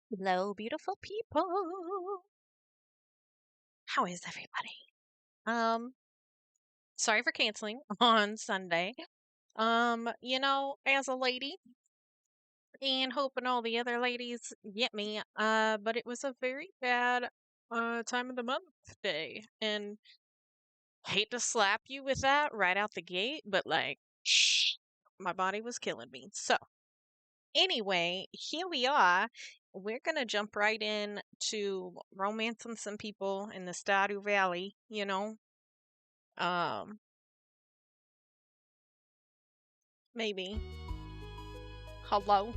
Hello, beautiful people. How is everybody? Sorry for canceling on Sunday. As a lady and hoping all the other ladies get me, but it was a very bad time of the month day. And hate to slap you with that right out the gate, but like my body was killing me. So anyway, here we are. We're gonna jump right in to romancing some people in the Stardew Valley, Um, maybe. Hello?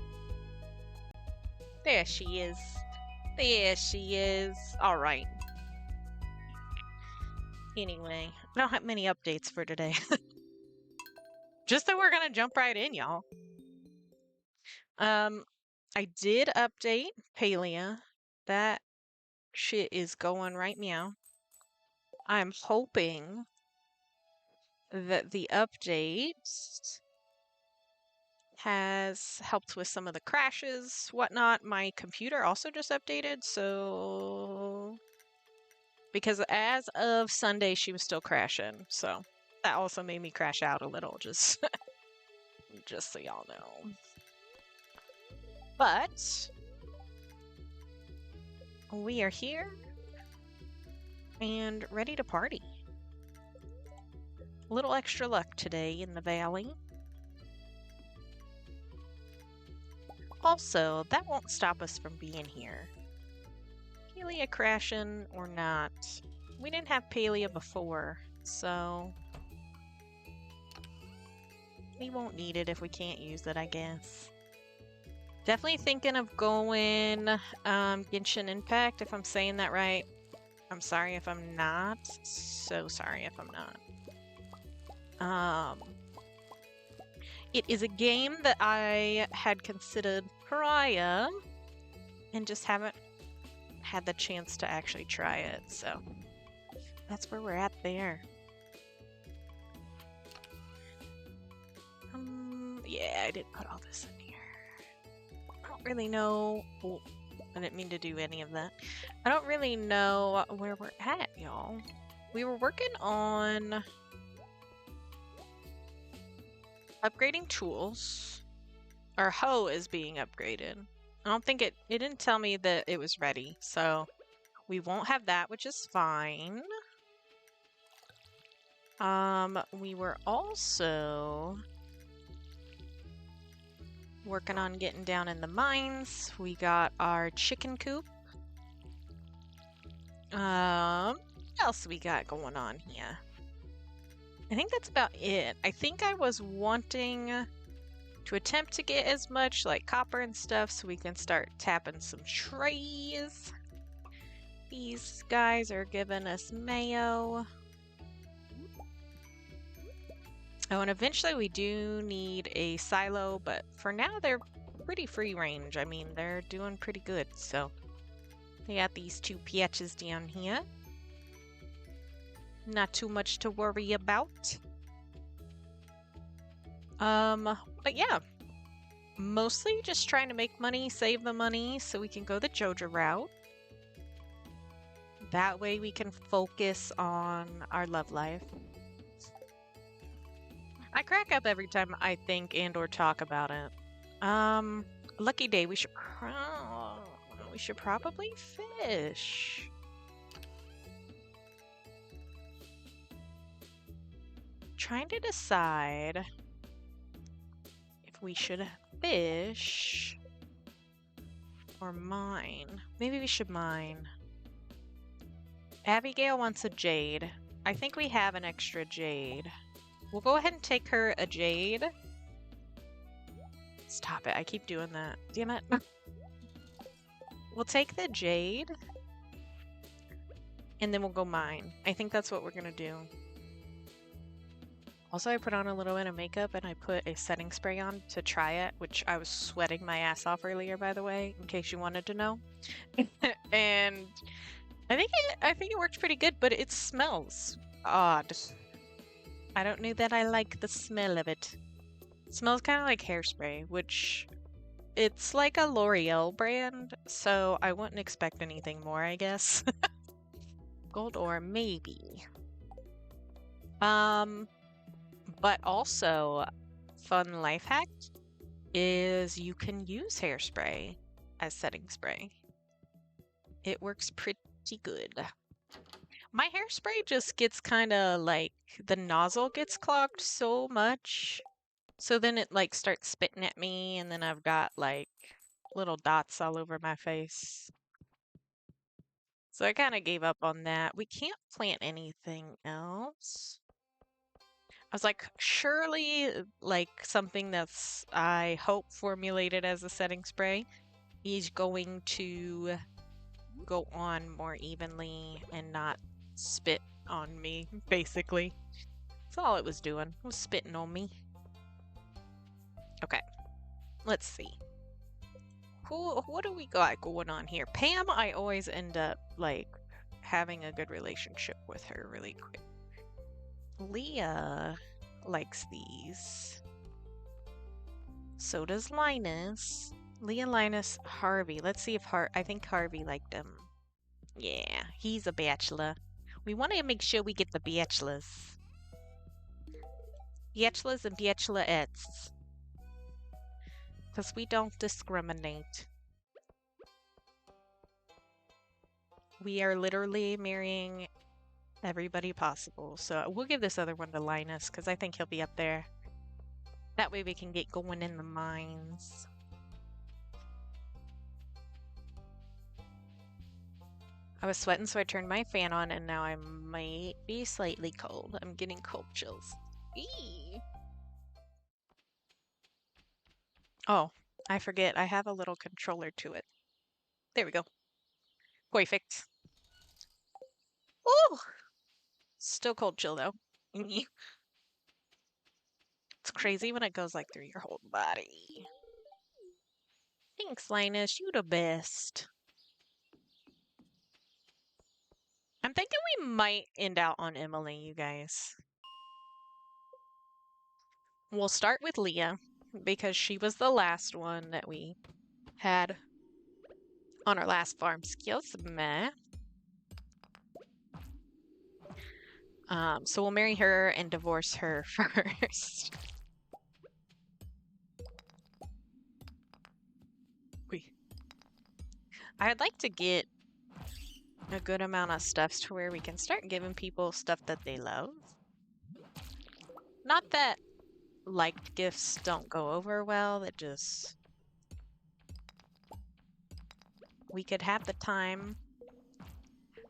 There she is. There she is. Alright. Anyway, I don't have many updates for today. Just that we're gonna jump right in, y'all. Um, I did update Palia. That shit is going right meow. I'm hoping that the updates has helped with some of the crashes, whatnot. My computer also just updated, so because as of Sunday, she was still crashing, so that also made me crash out a little, just so y'all know. But we are here and ready to party. A little extra luck today in the valley. Also, that won't stop us from being here. Palia crashing or not, we didn't have Palia before, so we won't need it if we can't use it, I guess. Definitely thinking of going Genshin Impact, if I'm saying that right. I'm sorry if I'm not. So sorry if I'm not. It is a game that I had considered prior and just haven't had the chance to actually try it, so that's where we're at there. Yeah, I didn't put all this in here. I don't really know. Oh, I didn't mean to do any of that. I don't really know where we're at, y'all. We were working on upgrading tools. Our hoe is being upgraded. I don't think it didn't tell me that it was ready, so we won't have that, which is fine. We were also working on getting down in the mines. We got our chicken coop. What else we got going on here? I think that's about it. I think I was wanting to attempt to get as much like copper and stuff so we can start tapping some trees. These guys are giving us mayo. Oh, and eventually we do need a silo, but for now they're pretty free range. I mean, they're doing pretty good, so they got these two patches down here. Not too much to worry about. But yeah, mostly just trying to make money, save the money so we can go the Joja route. That way we can focus on our love life. I crack up every time I think and or talk about it. Lucky day, we should probably fish. Trying to decide if we should fish or mine. Maybe we should mine. Abigail wants a jade. I think we have an extra jade. We'll go ahead and take her a jade. Stop it, I keep doing that. Damn it. We'll take the jade. And then we'll go mine. I think that's what we're gonna do. Also, I put on a little bit of makeup and I put a setting spray on to try it, which I was sweating my ass off earlier, by the way, in case you wanted to know. And I think it worked pretty good, but it smells odd. I don't know that I like the smell of it. It smells kind of like hairspray, which It's like a L'Oreal brand, so I wouldn't expect anything more, I guess. Gold ore, maybe. But also, fun life hack is you can use hairspray as setting spray. It works pretty good. My hairspray just gets kind of like the nozzle gets clogged so much. So then it like starts spitting at me, and then I've got like little dots all over my face. So I kind of gave up on that. We can't plant anything else. I was like, surely, like something that's, I hope, formulated as a setting spray is going to go on more evenly and not spit on me, basically. That's all it was doing. It was spitting on me. Okay, let's see. What do we got going on here? Pam, I always end up, like, having a good relationship with her really quick. Leah likes these. So does Linus. Leah, Linus, Harvey. Let's see if I think Harvey liked him. Yeah, he's a bachelor. We want to make sure we get the bachelors. Bachelors and bachelorettes. Because we don't discriminate. We are literally marrying everybody possible. So we'll give this other one to Linus because I think he'll be up there. That way we can get going in the mines. I was sweating, so I turned my fan on, and now I might be slightly cold. I'm getting cold chills. Eee. Oh, I forget. I have a little controller to it. There we go. Perfect. Oh! Still cold chill, though. It's crazy when it goes, like, through your whole body. Thanks, Linus. You the best. I'm thinking we might end out on Emily, you guys. We'll start with Leah, because she was the last one that we had on our last farm. Skills, meh. So we'll marry her and divorce her first. I'd like to get a good amount of stuffs to where we can start giving people stuff that they love. Not that liked gifts don't go over well, that just... we could have the time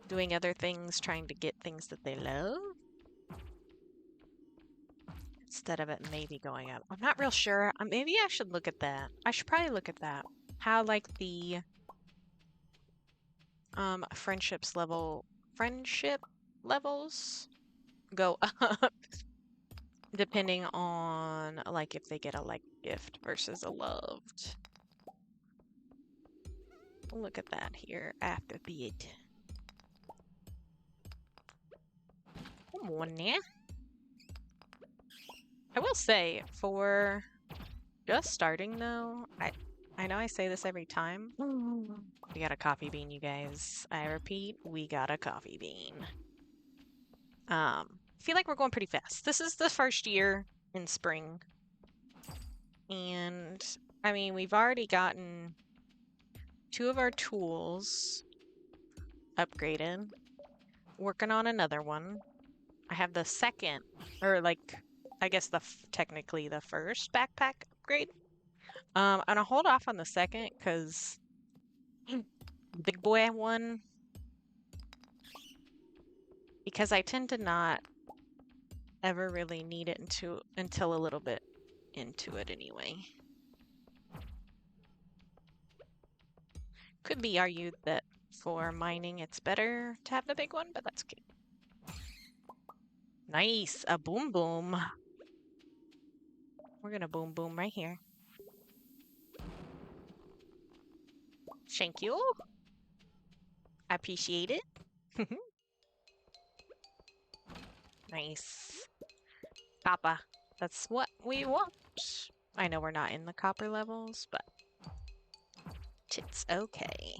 doing other things, trying to get things that they love. Instead of it maybe going up. I'm not real sure. Maybe I should look at that. I should probably look at that. How, like, the friendship levels go up depending on, like, if they get a liked gift versus a loved. We'll look at that here after bid. Come on now. I will say, for just starting though, I know I say this every time. We got a coffee bean, you guys. I repeat, we got a coffee bean. I feel like we're going pretty fast. This is the first year in spring. And, I mean, we've already gotten 2 of our tools upgraded. Working on another one. I have the second, or like, I guess technically the first backpack upgrade. And I'll hold off on the second because big boy one, because I tend to not ever really need it until a little bit into it anyway. Could be argued that for mining it's better to have the big one, but that's okay. Nice, a boom boom. We're gonna boom boom right here. Thank you. I appreciate it. Nice. Copper. That's what we want. I know we're not in the copper levels, but It's okay.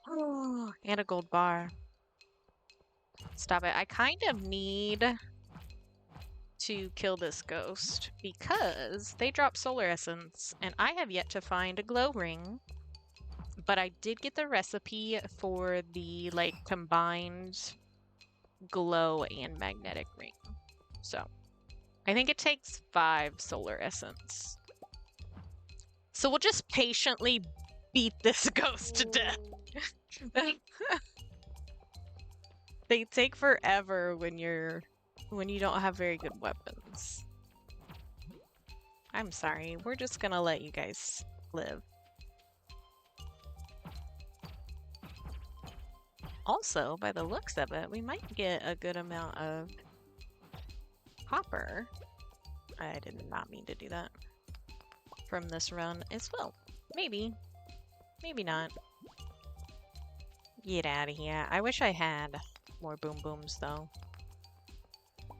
Oh, and a gold bar. Stop it. I kind of need to kill this ghost because they drop solar essence and I have yet to find a glow ring. But I did get the recipe for the like combined glow and magnetic ring. So I think it takes 5 solar essence. So we'll just patiently beat this ghost to death. They take forever when you don't have very good weapons. I'm sorry, we're just gonna let you guys live. Also, by the looks of it, we might get a good amount of copper. I did not mean to do that. From this run as well. Maybe. Maybe not. Get out of here. I wish I had more boom booms though.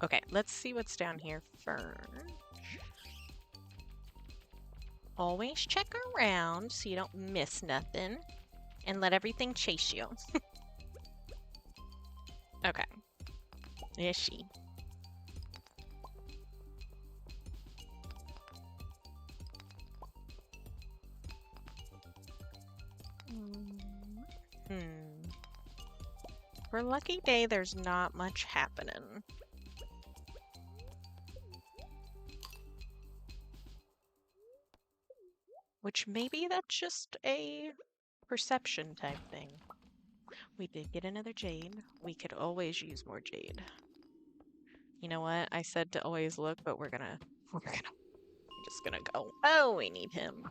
Okay, let's see what's down here first. Always check around so you don't miss nothing. And let everything chase you. Okay. Is she? For Lucky Day, there's not much happening. Which maybe that's just a perception type thing. We did get another jade. We could always use more jade. You know what? I said to always look, but we're just gonna go. Oh, we need him.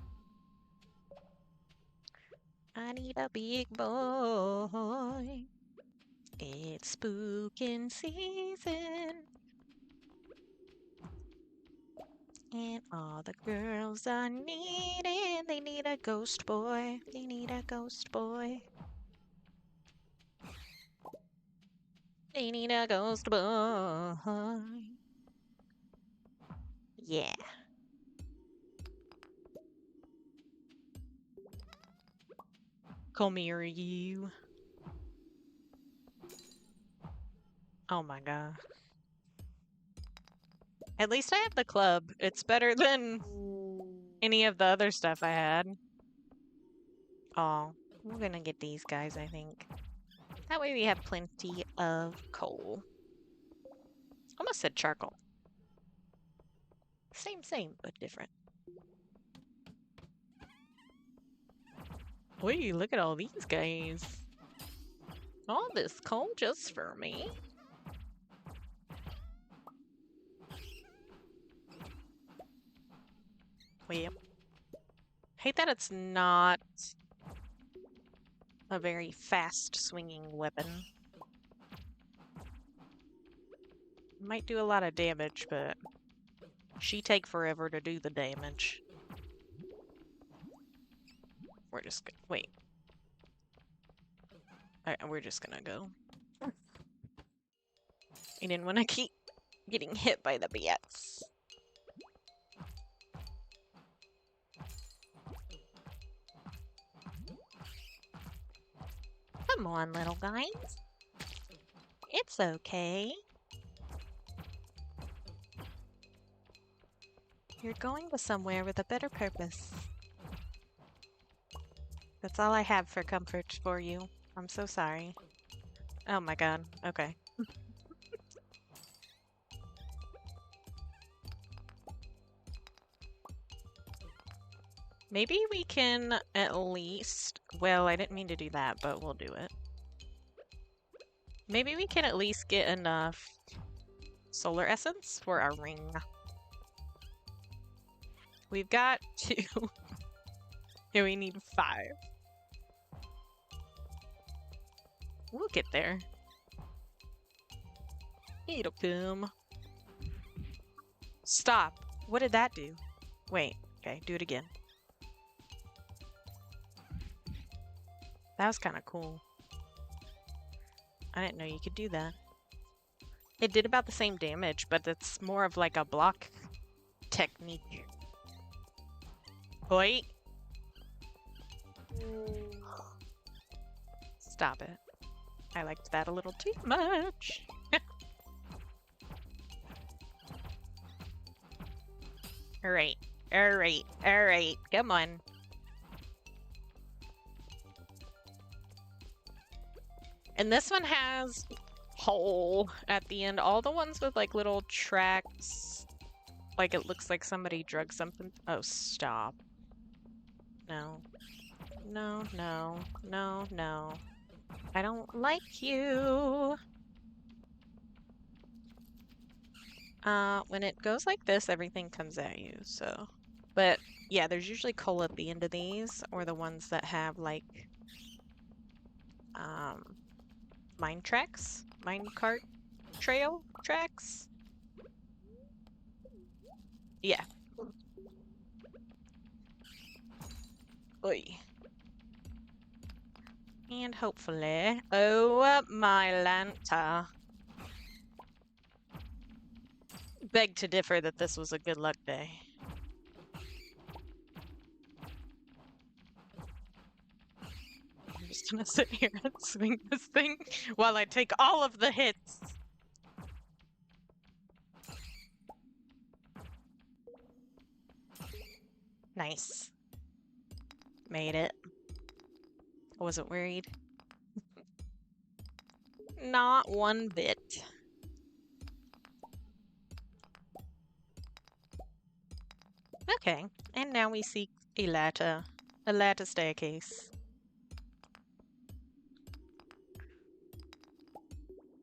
I need a big boy. It's spooking season. And all the girls are needing, they need a ghost boy. They need a ghost boy. They need a ghost boy. Yeah. Come here, you. Oh my god. At least I have the club. It's better than any of the other stuff I had. Oh, we're gonna get these guys, I think. That way we have plenty of coal. Almost said charcoal. Same, but different. Wait, look at all these guys. All this coal just for me. Yep. Hate that it's not a very fast swinging weapon. Might do a lot of damage, but she take forever to do the damage. We're just gonna wait. Alright, we're just gonna go. I didn't want to keep getting hit by the bats. Come on, little guys. It's okay. You're going to somewhere with a better purpose. That's all I have for comfort for you. I'm so sorry. Oh my god. Okay. Maybe we can at least... Well, I didn't mean to do that, but we'll do it. Maybe we can at least get enough solar essence for our ring. We've got 2. Here we need 5. We'll get there. It'll come. Stop. What did that do? Wait. Okay, do it again. That was kind of cool. I didn't know you could do that. It did about the same damage, but it's more of like a block technique. Wait. Stop it. I liked that a little too much. Alright. Alright. Alright. Come on. And this one has hole at the end. All the ones with like little tracks. Like it looks like somebody drug something. Oh, stop. No. No, no, no, no. I don't like you. When it goes like this, everything comes at you, so. But yeah, there's usually coal at the end of these, or the ones that have like mine tracks, mine cart trail tracks. Yeah. Oy. And hopefully, oh my Lanta. Beg to differ that this was a good luck day. I'm just gonna sit here and swing this thing while I take all of the hits. Nice. Made it. I wasn't worried. Not one bit. Okay, and now we seek a ladder staircase.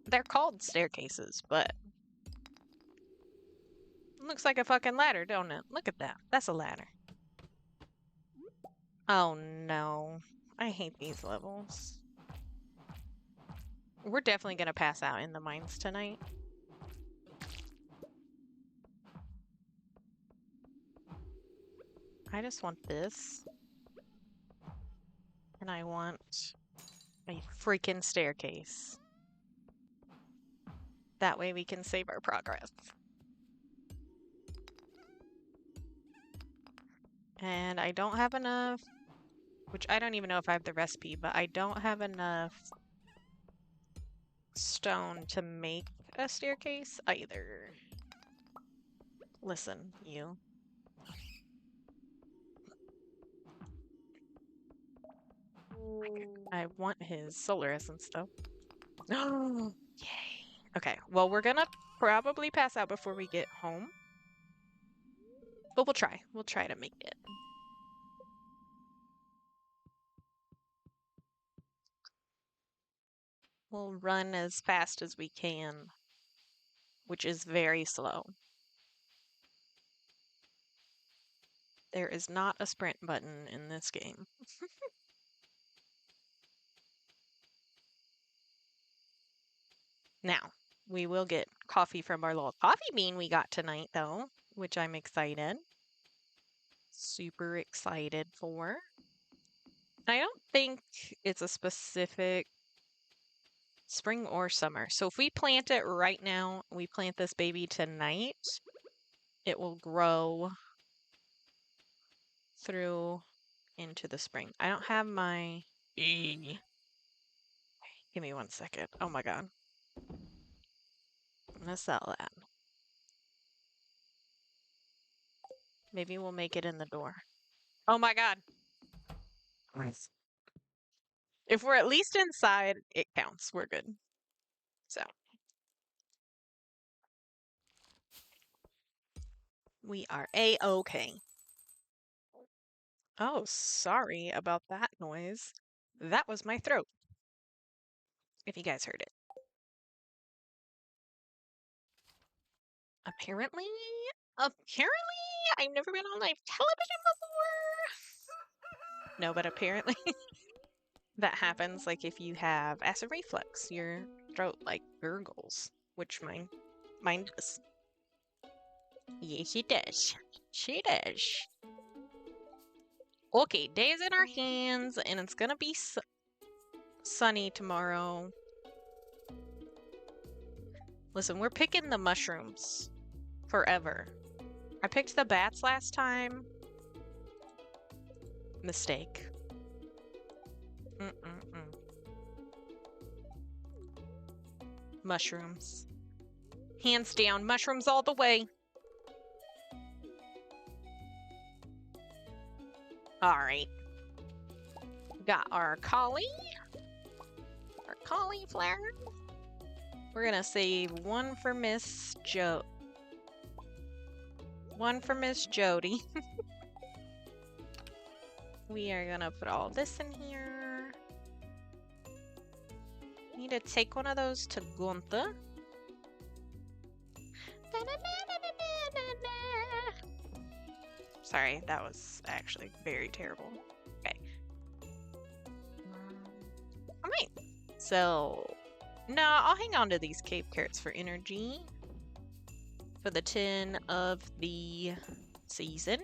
They're called staircases, but it looks like a fucking ladder, don't it? Look at that. That's a ladder. Oh no. I hate these levels. We're definitely gonna pass out in the mines tonight. I just want this. And I want a freaking staircase. That way we can save our progress. And I don't have enough, which I don't even know if I have the recipe, but I don't have enough stone to make a staircase either. Listen, you. I want his solar essence though. Oh, yay. Okay, well, we're gonna probably pass out before we get home. But we'll try. We'll try to make it. We'll run as fast as we can, which is very slow. There is not a sprint button in this game. Now, we will get coffee from our little coffee bean we got tonight, though, which I'm excited. Super excited for. I don't think it's a specific spring or summer. So if we plant it right now, we plant this baby tonight, it will grow through into the spring. I don't have my... Give me 1 second. Oh my god. I'm gonna sell that. Maybe we'll make it in the door. Oh my god. Nice. If we're at least inside, it counts. We're good. So. We are A-okay. Oh, sorry about that noise. That was my throat. If you guys heard it. Apparently, I've never been on live television before. No, but apparently that happens like if you have acid reflux, your throat like gurgles, which mine does. Yeah, she does. She does. Okay, day's in our hands, and it's gonna be sunny tomorrow. Listen, we're picking the mushrooms forever. I picked the bats last time. Mistake. Mushrooms. Hands down, mushrooms all the way. Alright. Got our cauliflower. We're gonna save one for Miss Jody. We are gonna put all this in here. Need to take one of those to Gunther. Sorry, that was actually very terrible. Okay. Alright. So, no, I'll hang on to these cave carrots for energy. For the 10 of the season.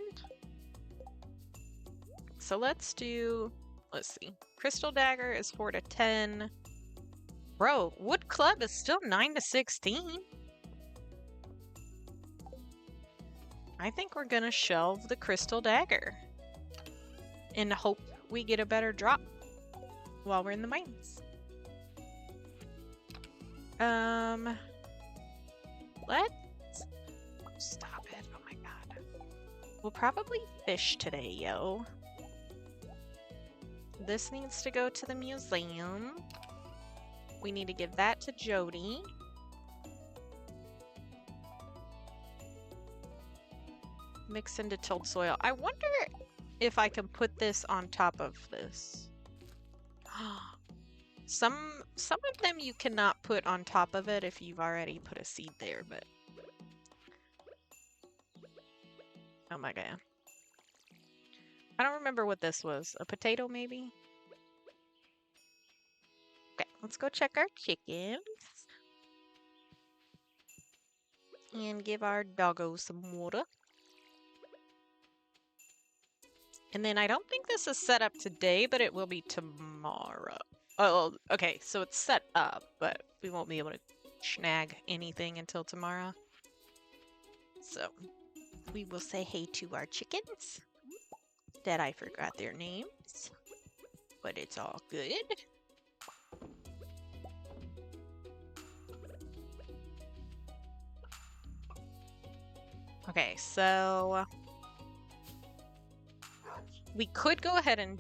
So let's see. Crystal Dagger is 4 to 10. Bro, Wood Club is still 9 to 16. I think we're gonna shelve the Crystal Dagger. And hope we get a better drop while we're in the mines. Let's stop it. Oh my god. We'll probably fish today, yo. This needs to go to the museum. We need to give that to Jody. Mix into tilled soil. I wonder if I can put this on top of this. Some of them you cannot put on top of it if you've already put a seed there, but... Oh my god. I don't remember what this was. A potato, maybe? Okay, let's go check our chickens. And give our doggo some water. And then I don't think this is set up today, but it will be tomorrow. Oh, okay, so it's set up, but we won't be able to snag anything until tomorrow. So, we will say hey to our chickens. That I forgot their names, but it's all good. Okay, so we could go ahead and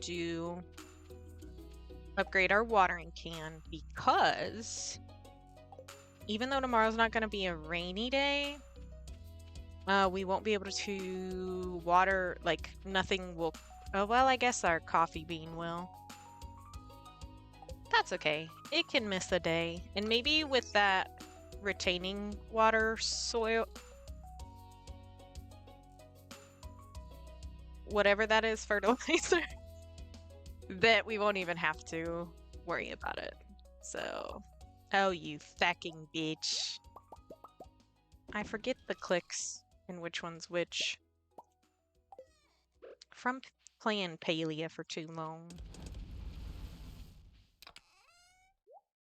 upgrade our watering can, because even though tomorrow's not going to be a rainy day, we won't be able to water, like, nothing will... Oh, well, I guess our coffee bean will. That's okay. It can miss a day. And maybe with that retaining water soil... Whatever that is, fertilizer. that we won't even have to worry about it. So... Oh, you fucking bitch. I forget the clicks. And which one's which. From playing Palia for too long.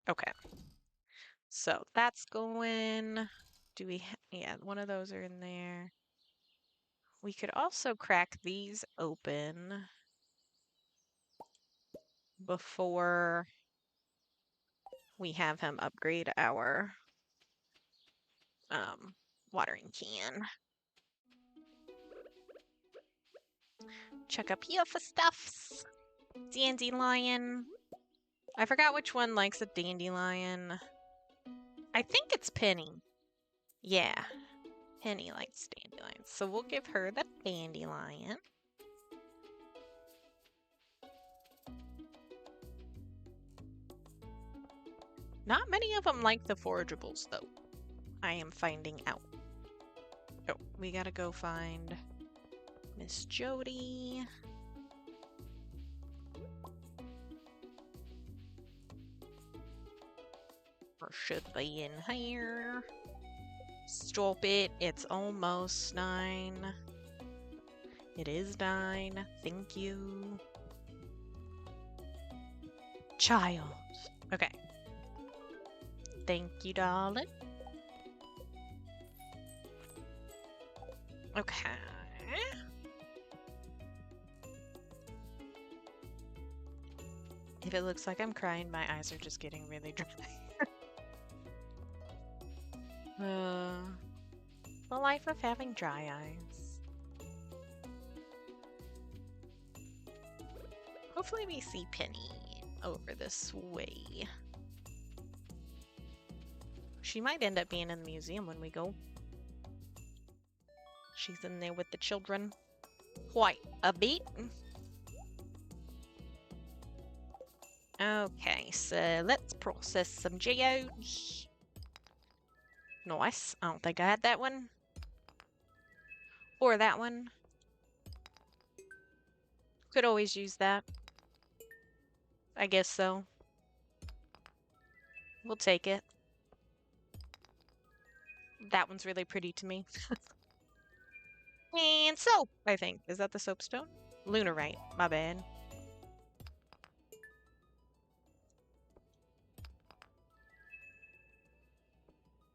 Okay. So that's going. Do we? Yeah, one of those are in there. We could also crack these open before we have him upgrade our watering can. Check up here for stuffs. Dandelion. I forgot which one likes a dandelion. I think it's Penny. Yeah. Penny likes dandelions. So we'll give her the dandelion. Not many of them like the forageables, though. I am finding out. Oh, we gotta go find Miss Jody. Or should be in here. Stop it. It's almost 9. It is 9. Thank you. Child. Okay. Thank you, darling. Okay. If if it looks like I'm crying, my eyes are just getting really dry. The life of having dry eyes. Hopefully we see Penny over this way. She might end up being in the museum when we go. She's in there with the children. Quite a bit. Okay, so let's process some geodes. Nice. I don't think I had that one. Or that one. Could always use that. I guess so. We'll take it. That one's really pretty to me. And soap, I think. Is that the soapstone? Lunarite. My bad.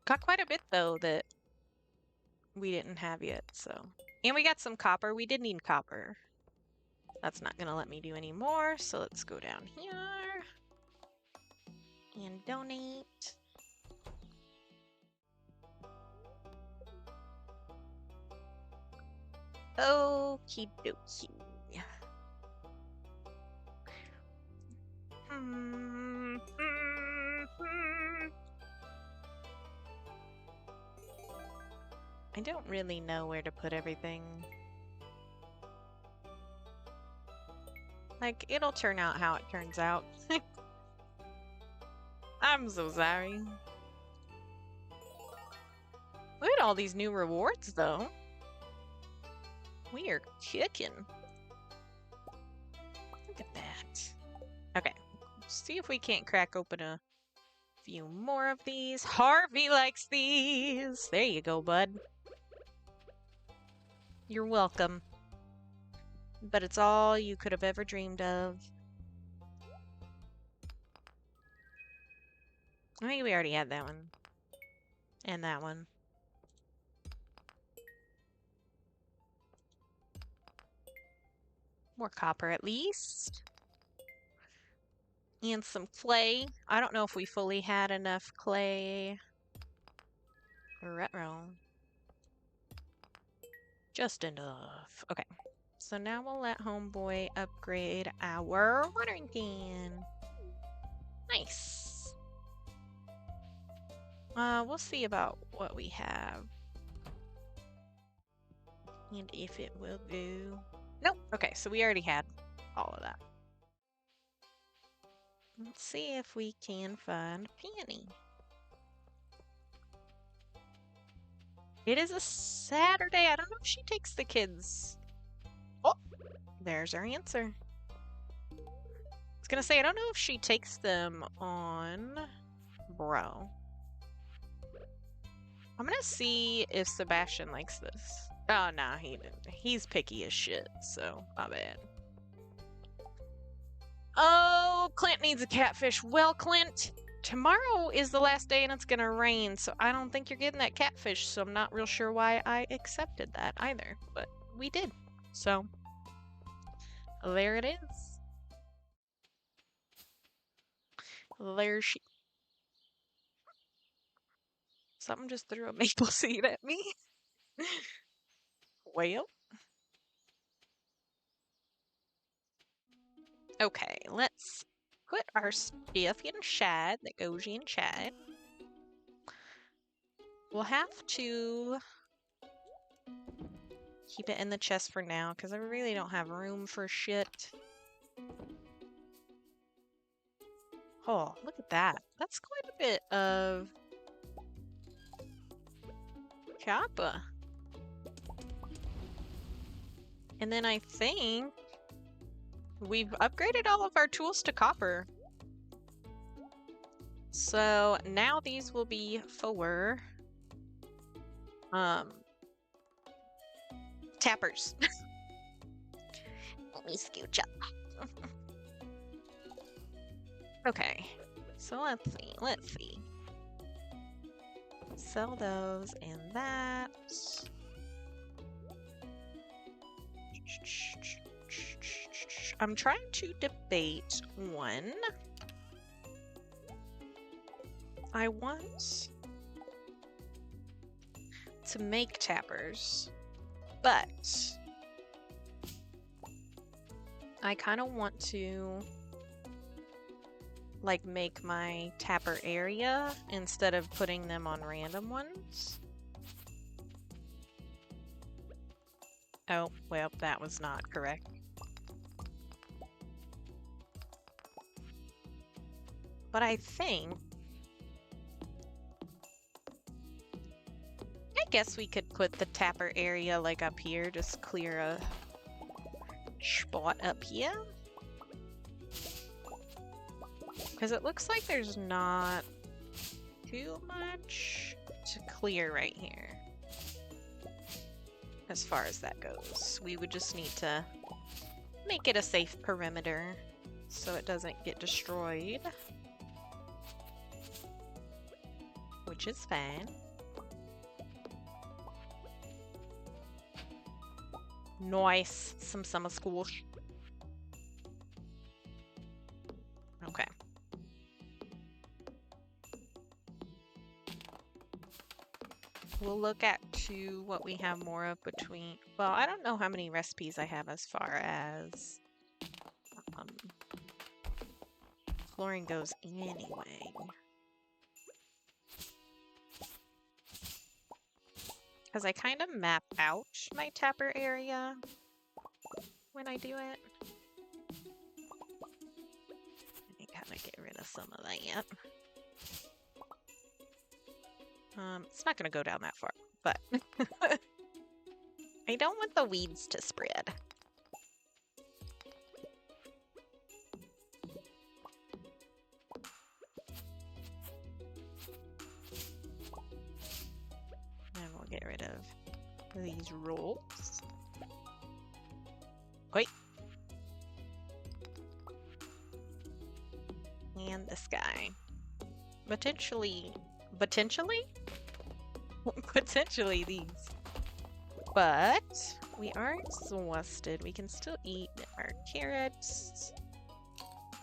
Got quite a bit, though, that we didn't have yet, so. And we got some copper. We did need copper. That's not gonna let me do any more, so let's go down here. And donate. Okie dokie. I don't really know where to put everything. Like, it'll turn out how it turns out. I'm so sorry. Look at all these new rewards, though. We are kicking. Look at that. Okay. See if we can't crack open a few more of these. Harvey likes these. There you go, bud. You're welcome. But it's all you could have ever dreamed of. I think we already had that one. And that one. More copper at least. And some clay. I don't know if we fully had enough clay. Retro. Just enough. Okay. So now we'll let Homeboy upgrade our watering can. Nice. We'll see about what we have. And if it will do. Nope. Okay, so we already had all of that. Let's see if we can find Penny. It is a Saturday. I don't know if she takes the kids. Oh, there's our answer. I was gonna say, I don't know if she takes them on Bro. I'm gonna see if Sebastian likes this. Oh, nah, he didn't. He's picky as shit, so my bad. Oh, Clint needs a catfish. Well, Clint, tomorrow is the last day and it's gonna rain, so I don't think you're getting that catfish, so I'm not real sure why I accepted that either, but we did. So, there it is. There she... Something just threw a maple seed at me. Well. Okay, let's put our stuff in Shad that goes in Shad. We'll have to keep it in the chest for now, because I really don't have room for shit. Oh, look at that. That's quite a bit of copper. And then I think we've upgraded all of our tools to copper. So now these will be for tappers. Let me scooch up. Okay, so let's see. Sell those and that. I'm trying to debate one. I want to make tappers, but I kind of want to like make my tapper area instead of putting them on random ones. Oh, well, that was not correct. But I guess we could put the tapper area like up here, just clear a spot up here. Because it looks like there's not too much to clear right here. As far as that goes, we would just need to make it a safe perimeter so it doesn't get destroyed. Which is fine. Nice. Some summer squash. Okay. We'll look at what we have more of between. Well, I don't know how many recipes I have as far as flooring goes anyway. Because I kind of map out my tapper area when I do it. Let me kind of get rid of some of that. It's not going to go down that far, but I don't want the weeds to spread. And we'll get rid of these rolls. Wait. And this guy. Potentially these. But we are exhausted. We can still eat our carrots.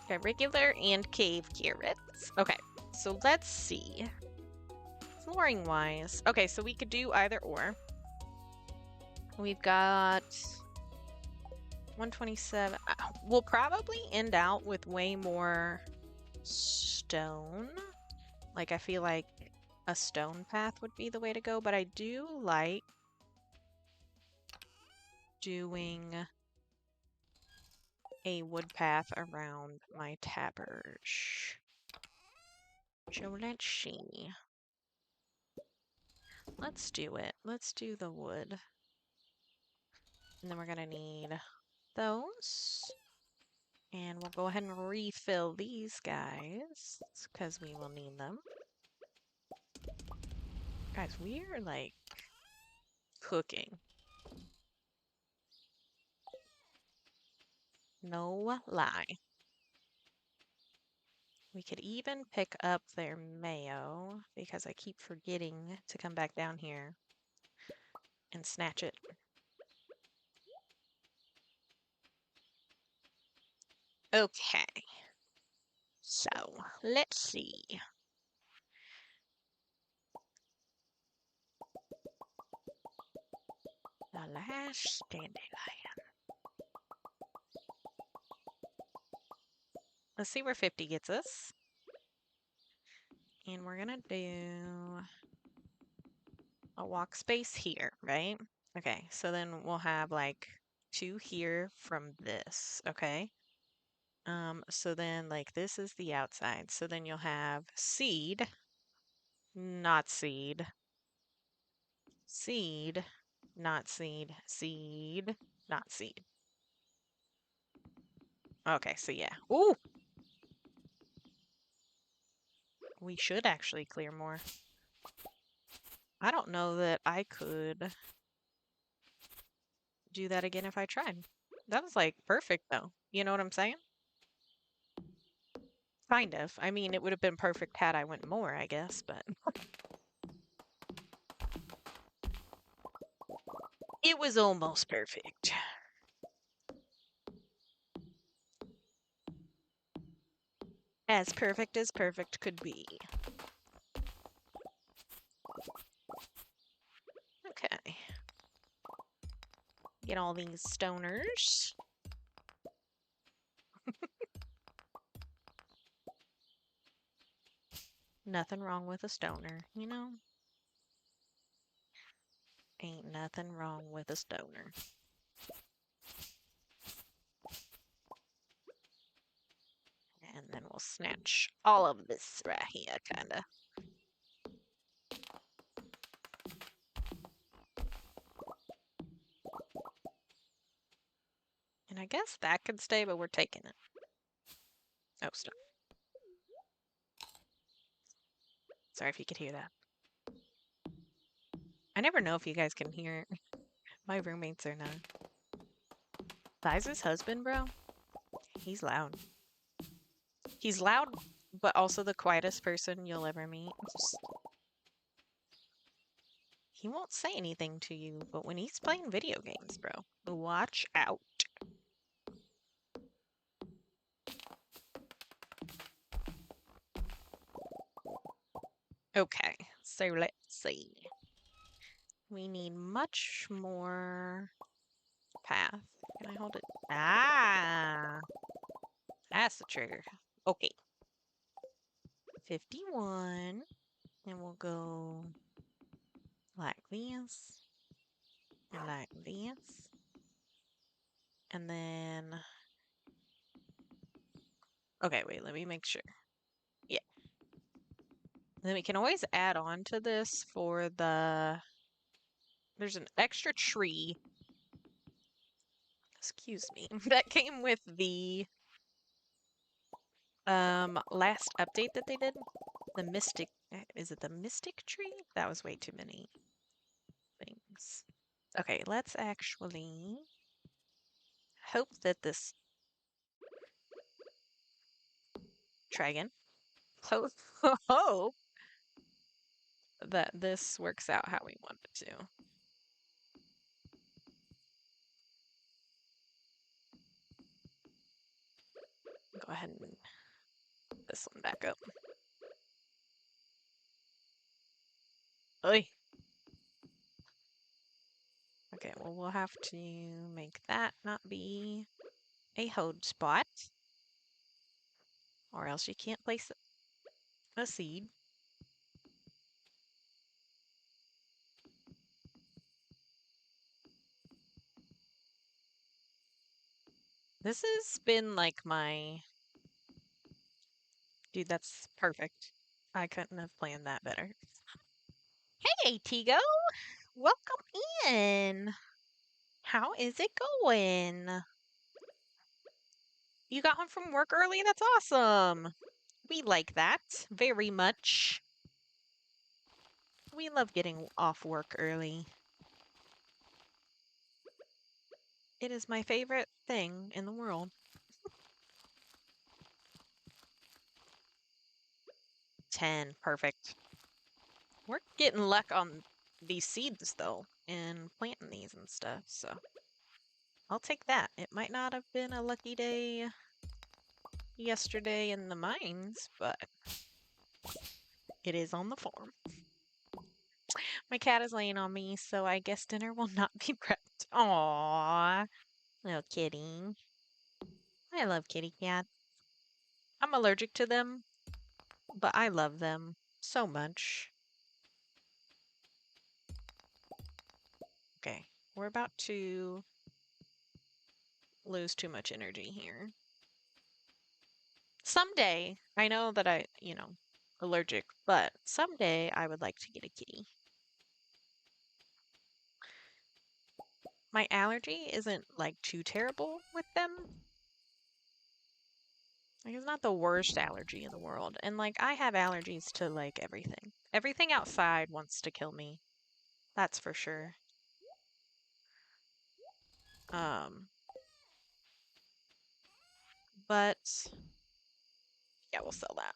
Got regular and cave carrots. Okay, so let's see. Flooring wise. Okay, so we could do either or. We've got 127. We'll probably end out with way more stone. Like, I feel like a stone path would be the way to go, but I do like doing a wood path around my tappers. So let's see. Let's do it. Let's do the wood. And then we're gonna need those. And we'll go ahead and refill these guys, because we will need them. Guys, we're like cooking. No lie. We could even pick up their mayo, because I keep forgetting to come back down here and snatch it. Okay. So, let's see. The last dandelion. Let's see where 50 gets us. And we're gonna do a walk space here, right? Okay, so then we'll have like 2 here from this, okay? So then like this is the outside. So then you'll have seed, not seed, seed, not seed, seed, not seed. Okay, so yeah. Ooh! We should actually clear more. I don't know that I could do that again if I tried. That was like perfect though. You know what I'm saying? Kind of. I mean, it would have been perfect had I went more, I guess, but it was almost perfect. As perfect could be. Okay. Get all these stoners. Nothing wrong with a stoner, you know? Ain't nothing wrong with a stoner. And then we'll snatch all of this right here, kinda. And I guess that could stay, but we're taking it. Oh, stop. Sorry if you could hear that. I never know if you guys can hear it. My roommates are not. Liza's husband, bro, he's loud. He's loud, but also the quietest person you'll ever meet. He won't say anything to you, but when he's playing video games, bro, watch out. Okay, so let's see. We need much more path. Can I hold it? Ah, that's the trigger. Okay. 51. And we'll go like this. And like this. And then... Okay, wait, let me make sure. Yeah. Then we can always add on to this for the... There's an extra tree. Excuse me. That came with the last update that they did. The mystic... Is it the mystic tree? That was way too many things. Okay, let's actually hope that this... Try again. Hope that this works out how we want it to. Go ahead and put this one back up. Oy. Okay, well, we'll have to make that not be a hold spot, or else you can't place a seed. This has been like my... Dude, that's perfect. I couldn't have planned that better. Hey, Tigo! Welcome in! How is it going? You got home from work early? That's awesome! We like that very much. We love getting off work early. It is my favorite thing in the world. 10, perfect. We're getting luck on these seeds, though, and planting these and stuff, so I'll take that. It might not have been a lucky day yesterday in the mines, but it is on the farm. My cat is laying on me, so I guess dinner will not be prepped. Aww, little kitty. I love kitty cats. I'm allergic to them, but I love them so much. Okay, we're about to lose too much energy here. Someday, I know that allergic, but someday I would like to get a kitty. My allergy isn't like too terrible with them. Like, it's not the worst allergy in the world. And like, I have allergies to like everything. Everything outside wants to kill me. That's for sure. Um, but yeah, we'll sell that.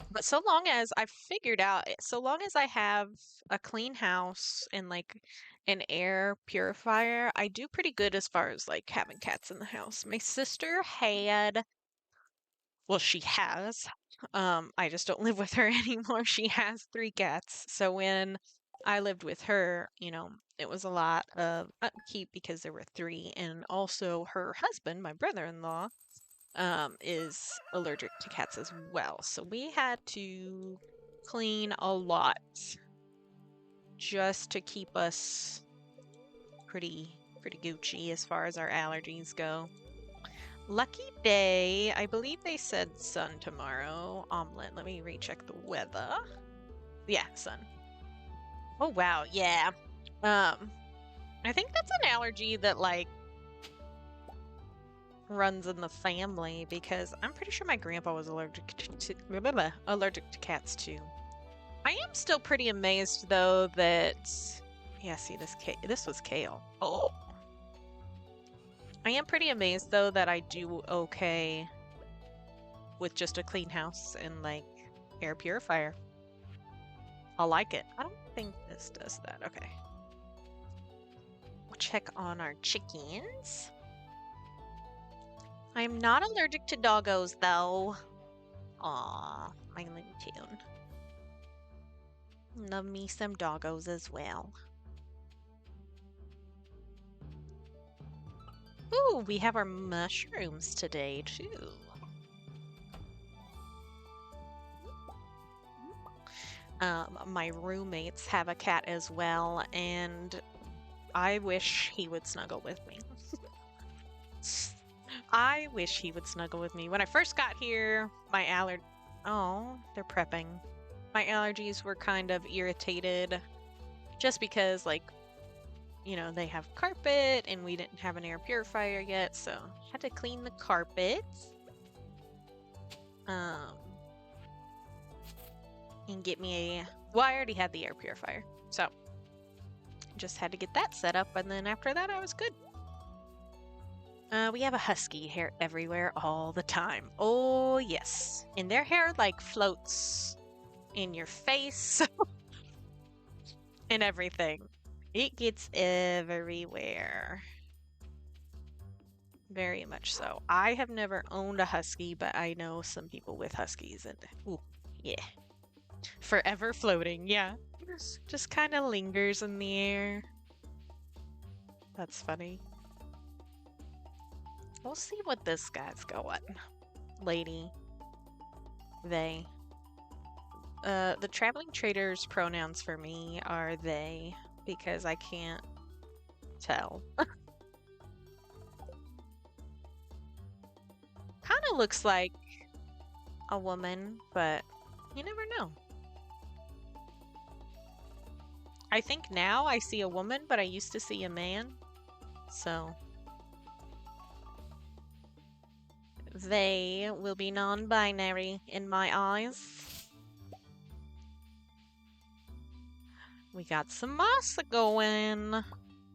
But so long as I've figured out, so long as I have a clean house and like an air purifier, I do pretty good as far as like having cats in the house. My sister had Well, she has. I just don't live with her anymore. She has 3 cats. So when I lived with her, it was a lot of upkeep because there were 3, and also her husband, my brother-in-law, is allergic to cats as well. So we had to clean a lot just to keep us pretty Gucci as far as our allergies go. Lucky day. I believe they said sun tomorrow. Omelet. Let me recheck the weather. Yeah, sun. Oh wow, yeah. I think that's an allergy that like runs in the family because I'm pretty sure my grandpa was allergic allergic to cats too. I am still pretty amazed though that yeah, see this was kale. Oh. I am pretty amazed though that I do okay with just a clean house and like air purifier. I like it. I don't think this does that. Okay. We'll check on our chickens. I'm not allergic to doggos though. Aw, my Looney Tune. Love me some doggos as well. Ooh, we have our mushrooms today too. My roommates have a cat as well, and I wish he would snuggle with me. I wish he would snuggle with me. When I first got here, oh, they're prepping. My allergies were kind of irritated just because, like, they have carpet and we didn't have an air purifier yet, so had to clean the carpets. And get me well, I already had the air purifier, so just had to get that set up, and then after that I was good. We have a husky hair everywhere all the time. Oh yes, and their hair like floats in your face and everything. It gets everywhere. Very much so. I have never owned a husky, but I know some people with huskies, and ooh, yeah. Forever floating, yeah. Just kind of lingers in the air. That's funny. We'll see what this guy's going. Lady. They. The traveling trader's pronouns for me are they, because I can't tell. Kind of looks like a woman, but you never know. I think now I see a woman, but I used to see a man. So they will be non-binary in my eyes. We got some masa going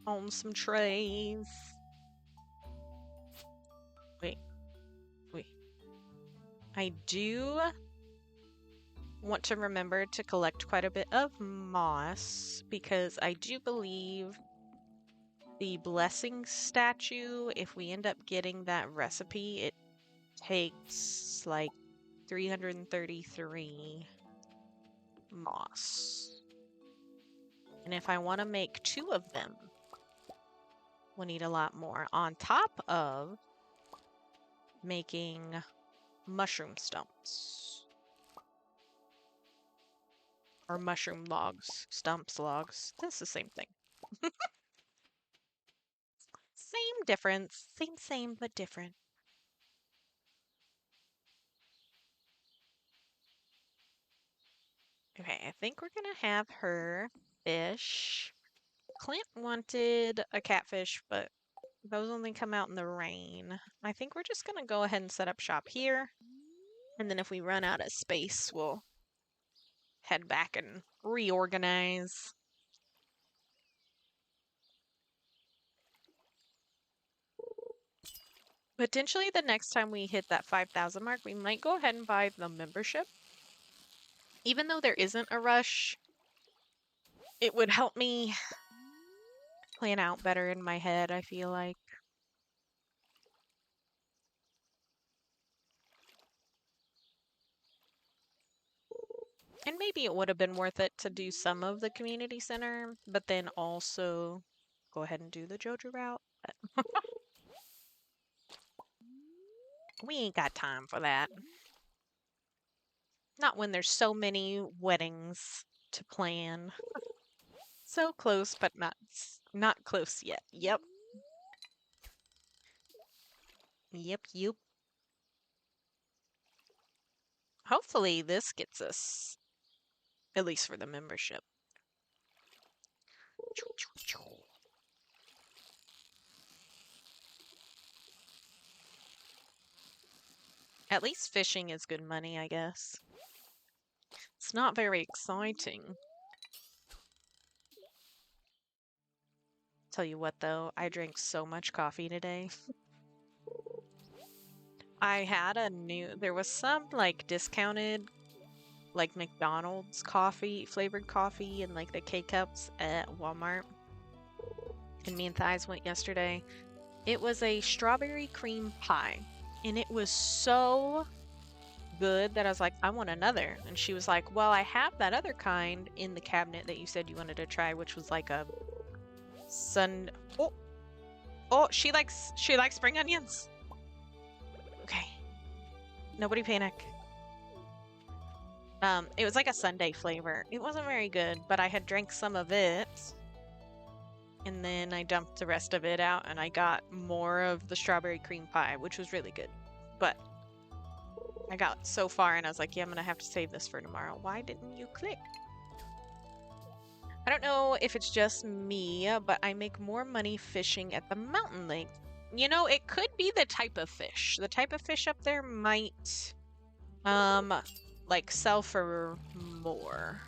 on some trays. Wait. I do want to remember to collect quite a bit of moss because I do believe the blessing statue, if we end up getting that recipe, it takes like 333 moss. And if I want to make 2 of them, we'll need a lot more on top of making mushroom stumps. Or mushroom logs. Stumps, logs. That's the same thing. Same difference. Same, but different. Okay, I think we're gonna have her fish. Clint wanted a catfish, but those only come out in the rain. I think we're just gonna go ahead and set up shop here. And then if we run out of space, we'll head back and reorganize. Potentially the next time we hit that 5,000 mark, we might go ahead and buy the membership. Even though there isn't a rush, it would help me plan out better in my head, I feel like. maybe it would have been worth it to do some of the community center, but then also go ahead and do the Joja route. But we ain't got time for that. Not when there's so many weddings to plan. So close, but not close yet. Yep. Yep. Hopefully this gets us, at least for the membership. At least fishing is good money, I guess. It's not very exciting. Tell you what though, I drank so much coffee today. I had there was some like discounted like McDonald's coffee, flavored coffee and like the K-Cups at Walmart. And me and Thighs went yesterday. It was a strawberry cream pie. And it was so good that I was like, I want another. And she was like, well, I have that other kind in the cabinet that you said you wanted to try, which was like a Oh, she likes spring onions. Okay. Nobody panic. It was like a sundae flavor. It wasn't very good, but I had drank some of it. And then I dumped the rest of it out and I got more of the strawberry cream pie, which was really good. But I got so far and I was like, yeah, I'm gonna have to save this for tomorrow. Why didn't you click? I don't know if it's just me, but I make more money fishing at the mountain lake. You know, it could be the type of fish. The type of fish up there might, like sell for more.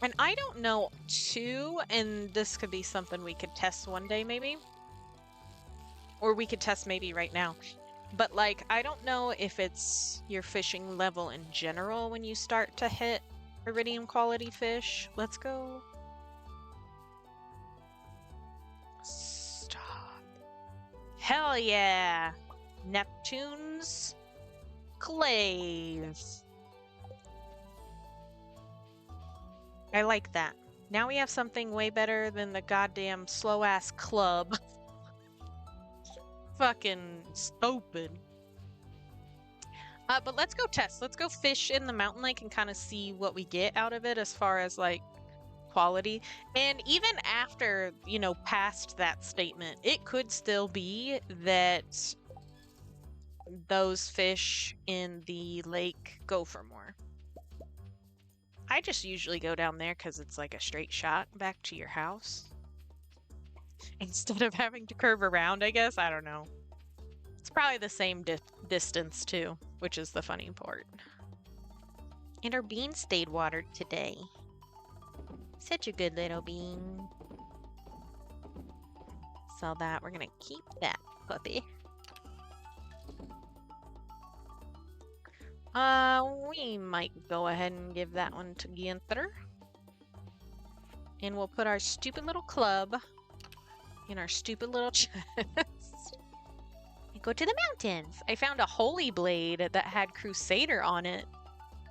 And I don't know too, and this could be something we could test one day maybe. Or we could test maybe right now. But like, I don't know if it's your fishing level in general when you start to hit iridium quality fish. Let's go. Stop. Hell yeah. Neptune's Clays. I like that. Now we have something way better than the goddamn slow-ass club. Fucking stupid. But let's go test. Let's go fish in the mountain lake and kind of see what we get out of it as far as like quality. And even after, you know, past that statement, it could still be that those fish in the lake go for more. I just usually go down there because it's like a straight shot back to your house. Instead of having to curve around, I guess. I don't know. It's probably the same distance too, which is the funny part. And our bean stayed watered today. Such a good little bean. So that we're gonna keep that puppy. We might go ahead and give that one to Ginther. And we'll put our stupid little club in our stupid little chest. And go to the mountains. I found a holy blade that had Crusader on it,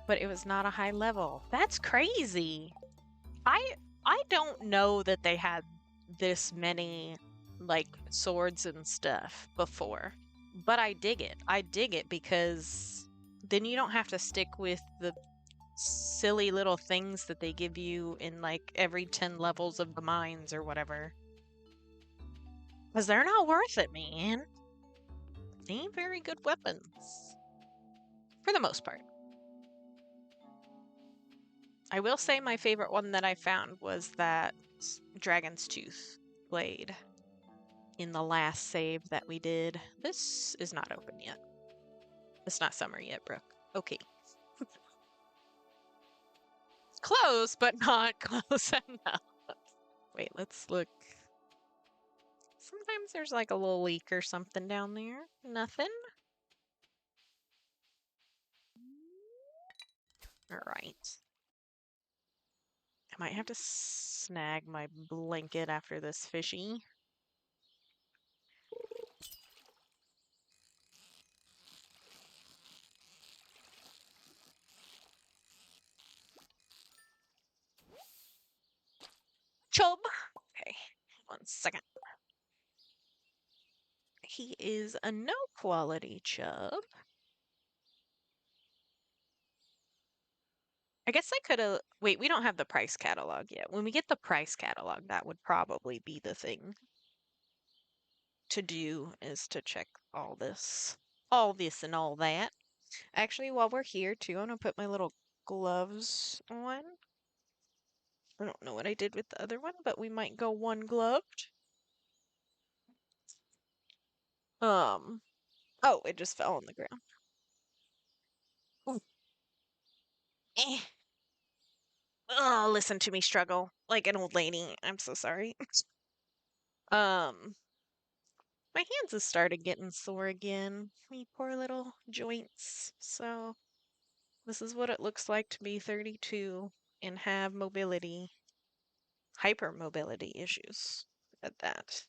but it was not a high level. That's crazy. I don't know that they had this many like swords and stuff before, but I dig it. I dig it because then you don't have to stick with the silly little things that they give you in like every 10 levels of the mines or whatever. Because they're not worth it, man. They ain't very good weapons. For the most part. I will say my favorite one that I found was that Dragon's Tooth blade in the last save that we did. This is not open yet. It's not summer yet, Brooke. Okay. It's close, but not close enough. Wait, let's look. Sometimes there's like a little leak or something down there. Nothing. All right. I might have to snag my blanket after this fishy. chub. Okay, 1 second. He is a no quality chub. I guess I could have. Wait, we don't have the price catalog yet. When we get the price catalog, that would probably be the thing to do, is to check all this. All this and all that. Actually, while we're here, too, I'm going to put my little gloves on. I don't know what I did with the other one, but we might go one gloved. Oh, it just fell on the ground. Ooh. Eh. Oh, listen to me struggle like an old lady. I'm so sorry. Um, my hands have started getting sore again. Me poor little joints. So, this is what it looks like to be 32 and have hypermobility issues at that.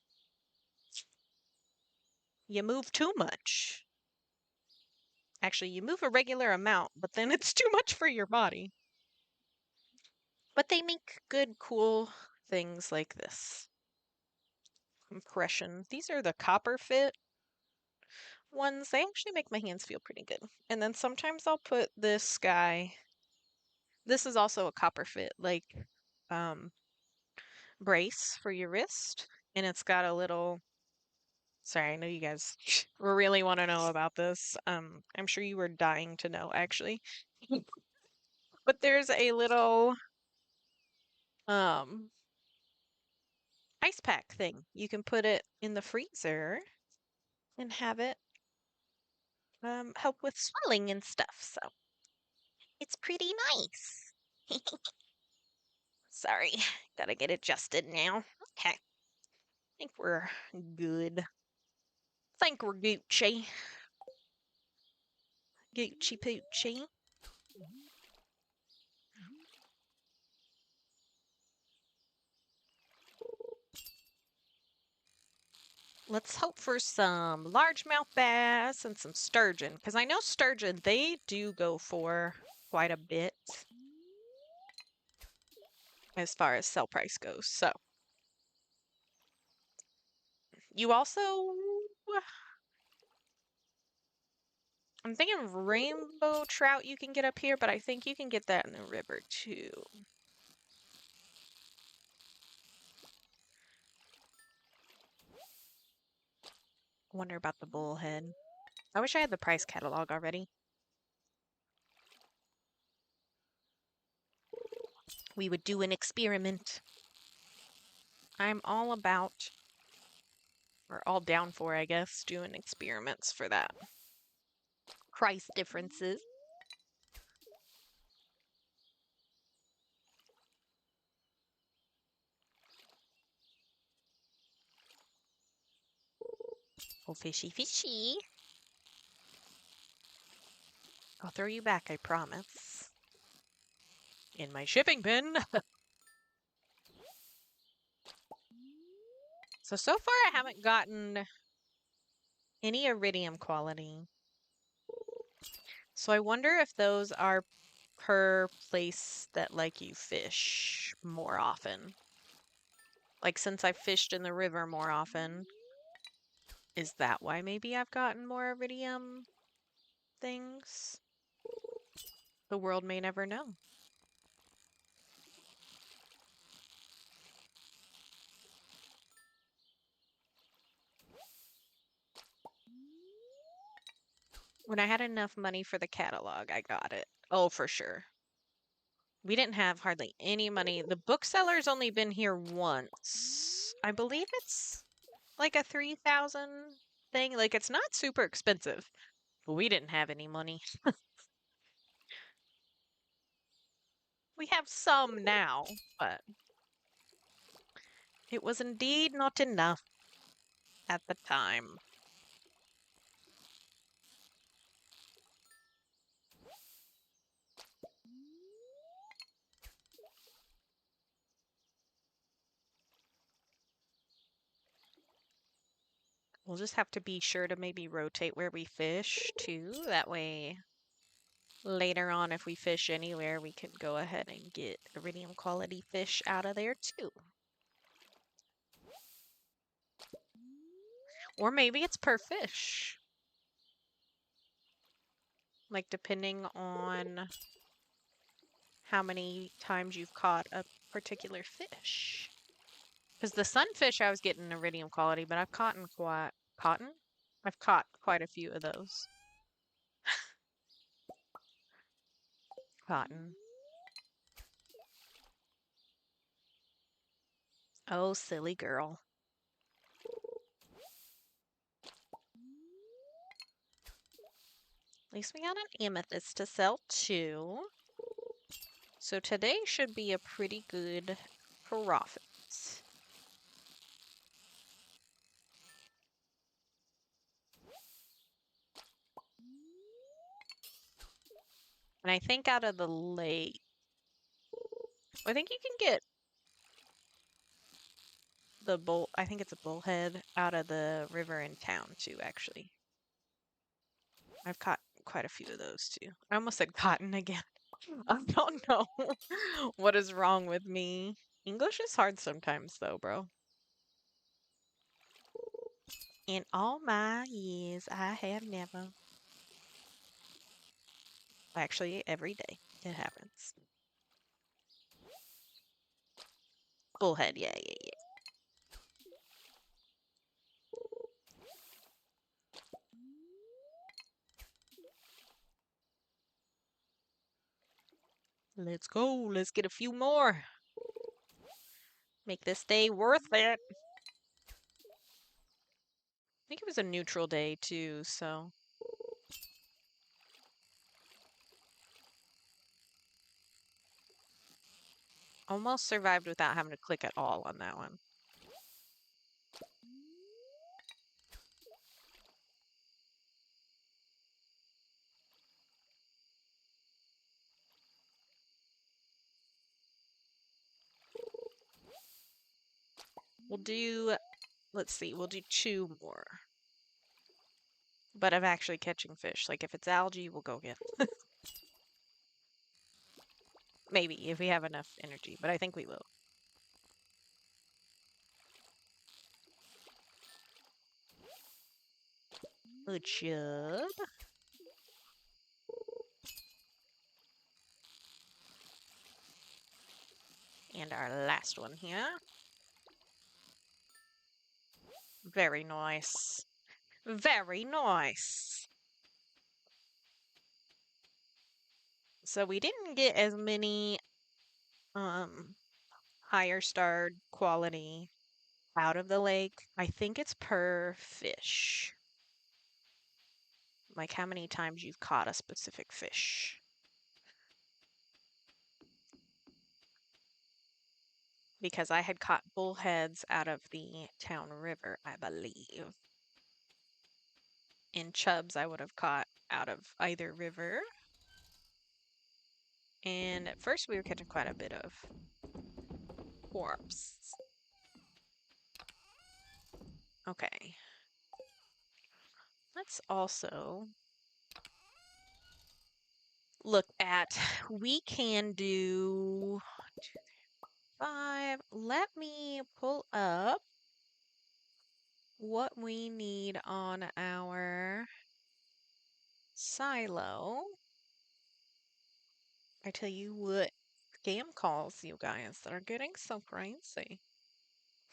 You move too much. Actually, you move a regular amount, but then it's too much for your body. But they make good, cool things like this. Compression. These are the copper fit ones. They actually make my hands feel pretty good. And then sometimes I'll put this guy. This is also a copper fit, like um, brace for your wrist. And it's got a little. Sorry, I know you guys really want to know about this. I'm sure you were dying to know, actually. But there's a little um ice pack thing. You can put it in the freezer and have it help with swelling and stuff. So it's pretty nice. Sorry, gotta get adjusted now. Okay, think we're good. Think we're Gucci. Gucci Poochie. Let's hope for some largemouth bass and some sturgeon, because I know sturgeon, they do go for quite a bit as far as sell price goes. So you also, I'm thinking rainbow trout you can get up here, but I think you can get that in the river too. I wonder about the bullhead. I wish I had the price catalog already. We would do an experiment. I'm all about, or all down for, I guess, doing experiments for that. Price differences. Oh, fishy, fishy. I'll throw you back, I promise. In my shipping bin. So far I haven't gotten any iridium quality. So I wonder if those are per place that like you fish more often. Like since I've fished in the river more often, is that why maybe I've gotten more iridium things? The world may never know. When I had enough money for the catalog, I got it. Oh, for sure. We didn't have hardly any money. The bookseller's only been here once. I believe it's like a 3,000 thing. Like it's not super expensive. But we didn't have any money. We have some now, but it was indeed not enough at the time. We'll just have to be sure to maybe rotate where we fish too. That way, later on, if we fish anywhere, we can go ahead and get iridium quality fish out of there too. Or maybe it's per fish. Like, depending on how many times you've caught a particular fish. Because the sunfish, I was getting iridium quality, but I've caught quite... Cotton? I've caught quite a few of those. Cotton. Oh, silly girl. At least we got an amethyst to sell too. So today should be a pretty good profit. And I think out of the lake, I think you can get the bull, I think it's a bullhead out of the river in town too, actually. I've caught quite a few of those too. I almost said cotton again. I don't know what is wrong with me. English is hard sometimes though, bro. In all my years, I have never. Actually, every day it happens. Bullhead, yeah, yeah, yeah. Let's go. Let's get a few more. Make this day worth it. I think it was a neutral day too, so. Almost survived without having to click at all on that one. We'll do, let's see, we'll do 2 more. But of actually catching fish. Like if it's algae, we'll go get. Maybe, if we have enough energy, but I think we will. Good job. And our last one here. Very nice. Very nice. So we didn't get as many higher starred quality out of the lake. I think it's per fish. Like how many times you've caught a specific fish. Because I had caught bullheads out of the town river, I believe. And chubs I would have caught out of either river. And at first we were catching quite a bit of corpse. Okay. Let's also look at, we can do 2, 5. Let me pull up what we need on our silo. I tell you what, scam calls, you guys, that are getting so crazy.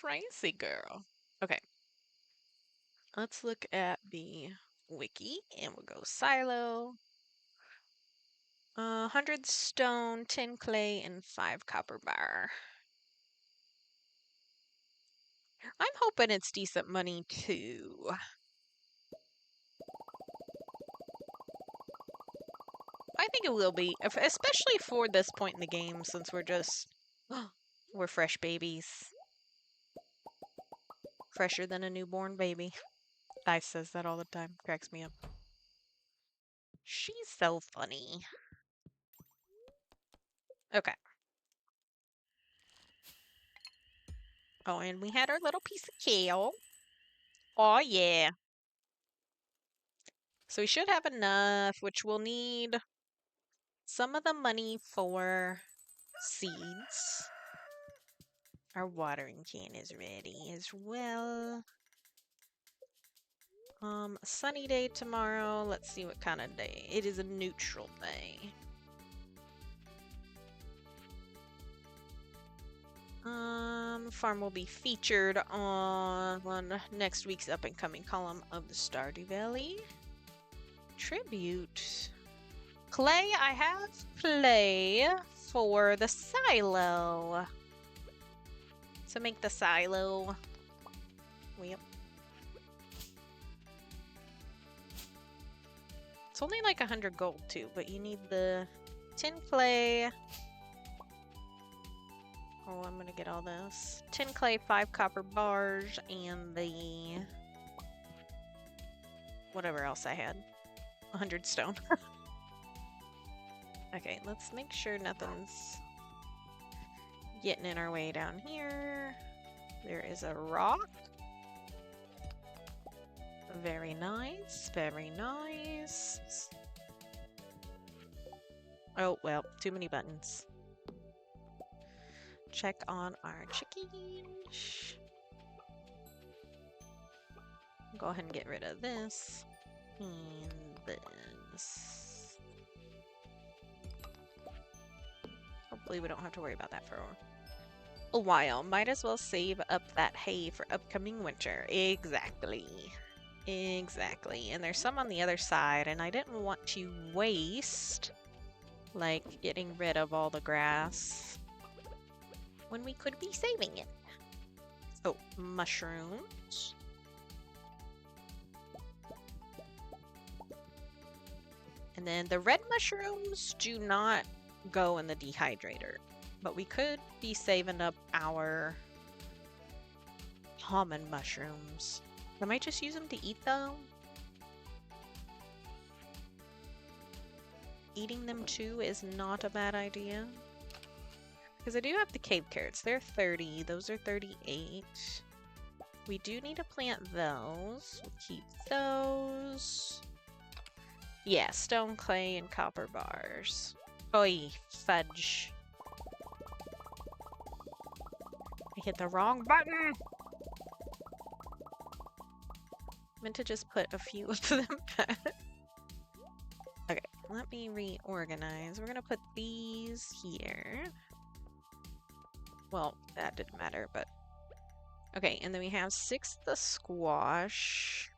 Crazy girl. Okay. Let's look at the wiki and we'll go silo. 100 stone, 10 clay, and 5 copper bar. I'm hoping it's decent money too. I think it will be, especially for this point in the game, since we're just, we're fresh babies. Fresher than a newborn baby. I says that all the time. Cracks me up. She's so funny. Okay. Oh, and we had our little piece of kale. Oh, yeah. So we should have enough, which we'll need some of the money for seeds. Our watering can is ready as well. A sunny day tomorrow. Let's see what kind of day. It is a neutral day. Farm will be featured on next week's up and coming column of the Stardew Valley. Tribute. Clay, I have clay for the silo. So make the silo. Yep. It's only like 100 gold too, but you need the tin clay. Oh, I'm gonna get all this. Tin clay, 5 copper bars, and the whatever else I had. 100 stone. Okay, let's make sure nothing's getting in our way down here. There is a rock. Very nice, very nice. Oh, well, too many buttons. Check on our chickens. Go ahead and get rid of this. And this. Hopefully we don't have to worry about that for a while. Might as well save up that hay for upcoming winter. Exactly. Exactly. And there's some on the other side, and I didn't want to waste, like, getting rid of all the grass when we could be saving it. Oh, mushrooms. And then the red mushrooms do not go in the dehydrator, but we could be saving up our common mushrooms. I might just use them to eat though. Eating them too is not a bad idea. Because I do have the cave carrots. They're 30. Those are 38. We do need to plant those. We'll keep those. Yeah, stone, clay, and copper bars. Oy, fudge. I hit the wrong button! Meant to just put a few of them back. Okay, let me reorganize. We're gonna put these here. Well, that didn't matter, but... Okay, and then we have 6 the squash.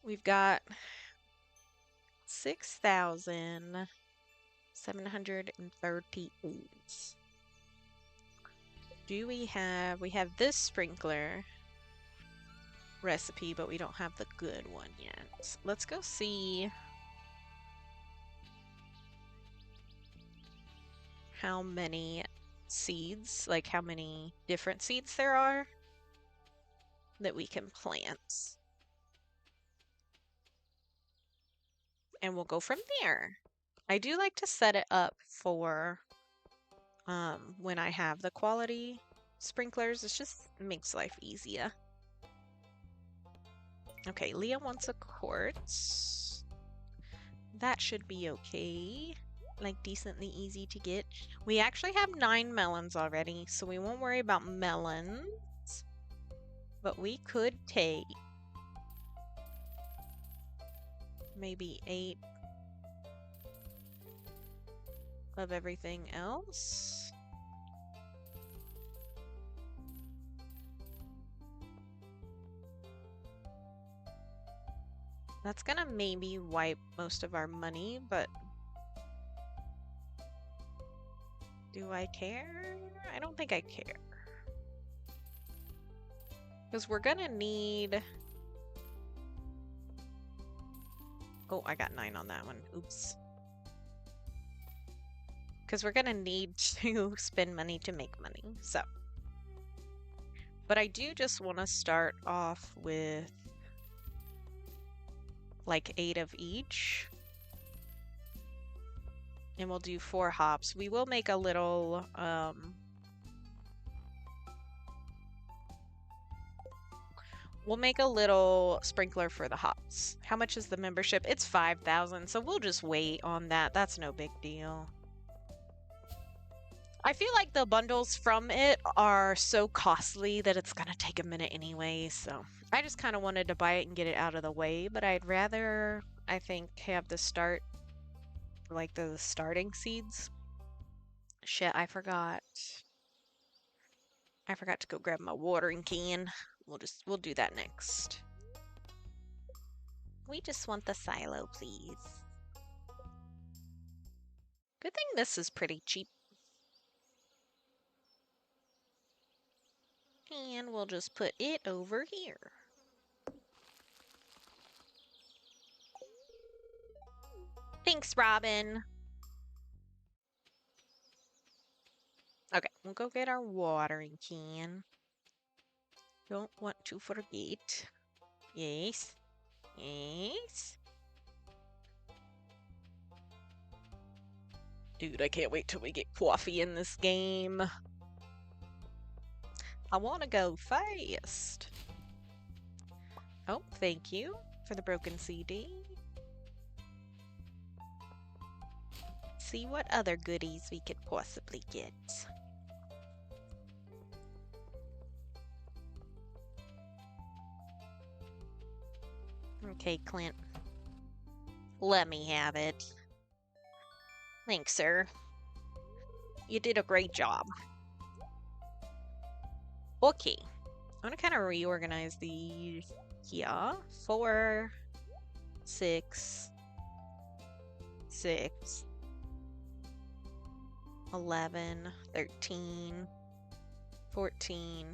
We've got 6,738. Do we have this sprinkler recipe, but we don't have the good one yet. Let's go see how many seeds, like how many different seeds there are that we can plant. And we'll go from there. I do like to set it up for when I have the quality sprinklers. It just makes life easier. Okay, Leah wants a quartz. That should be okay. Like decently easy to get. We actually have 9 melons already, so we won't worry about melons. But we could take maybe 8 of everything else. That's gonna maybe wipe most of our money, but do I care? I don't think I care. Because we're gonna need... Oh, I got 9 on that one. Oops. Because we're gonna need to spend money to make money, so. But I do just want to start off with like 8 of each. And we'll do 4 hops. We will make a little, we'll make a little sprinkler for the hops. How much is the membership? It's 5,000, so we'll just wait on that. That's no big deal. I feel like the bundles from it are so costly that it's gonna take a minute anyway, so I just kind of wanted to buy it and get it out of the way, but I'd rather, I think, have the start, like the starting seeds. Shit, I forgot. I forgot to go grab my watering can. We'll do that next. We just want the silo, please. Good thing this is pretty cheap. And we'll just put it over here. Thanks, Robin. Okay, we'll go get our watering can. Don't want to forget. Yes. Yes. Dude, I can't wait till we get coffee in this game. I want to go fast. Oh, thank you for the broken CD. See what other goodies we could possibly get. Okay, Clint. Let me have it. Thanks, sir. You did a great job. Okay. I'm gonna kind of reorganize these here. 4, 6, 6, 11, 13, 14,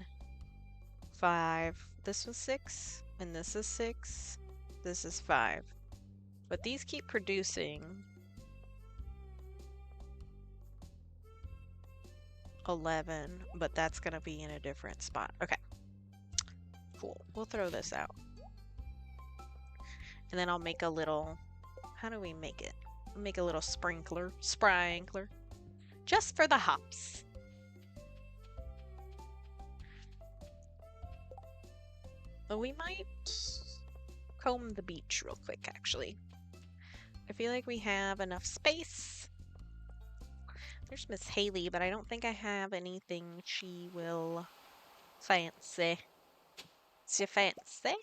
5. This was 6, and this is 6. This is 5. But these keep producing 11, but that's gonna be in a different spot. Okay. Cool. We'll throw this out. And then I'll make a little, how do we make it? Make a little sprinkler. Just for the hops. But we might comb the beach real quick, actually. I feel like we have enough space. There's Miss Haley, but I don't think I have anything she will fancy. She fancy?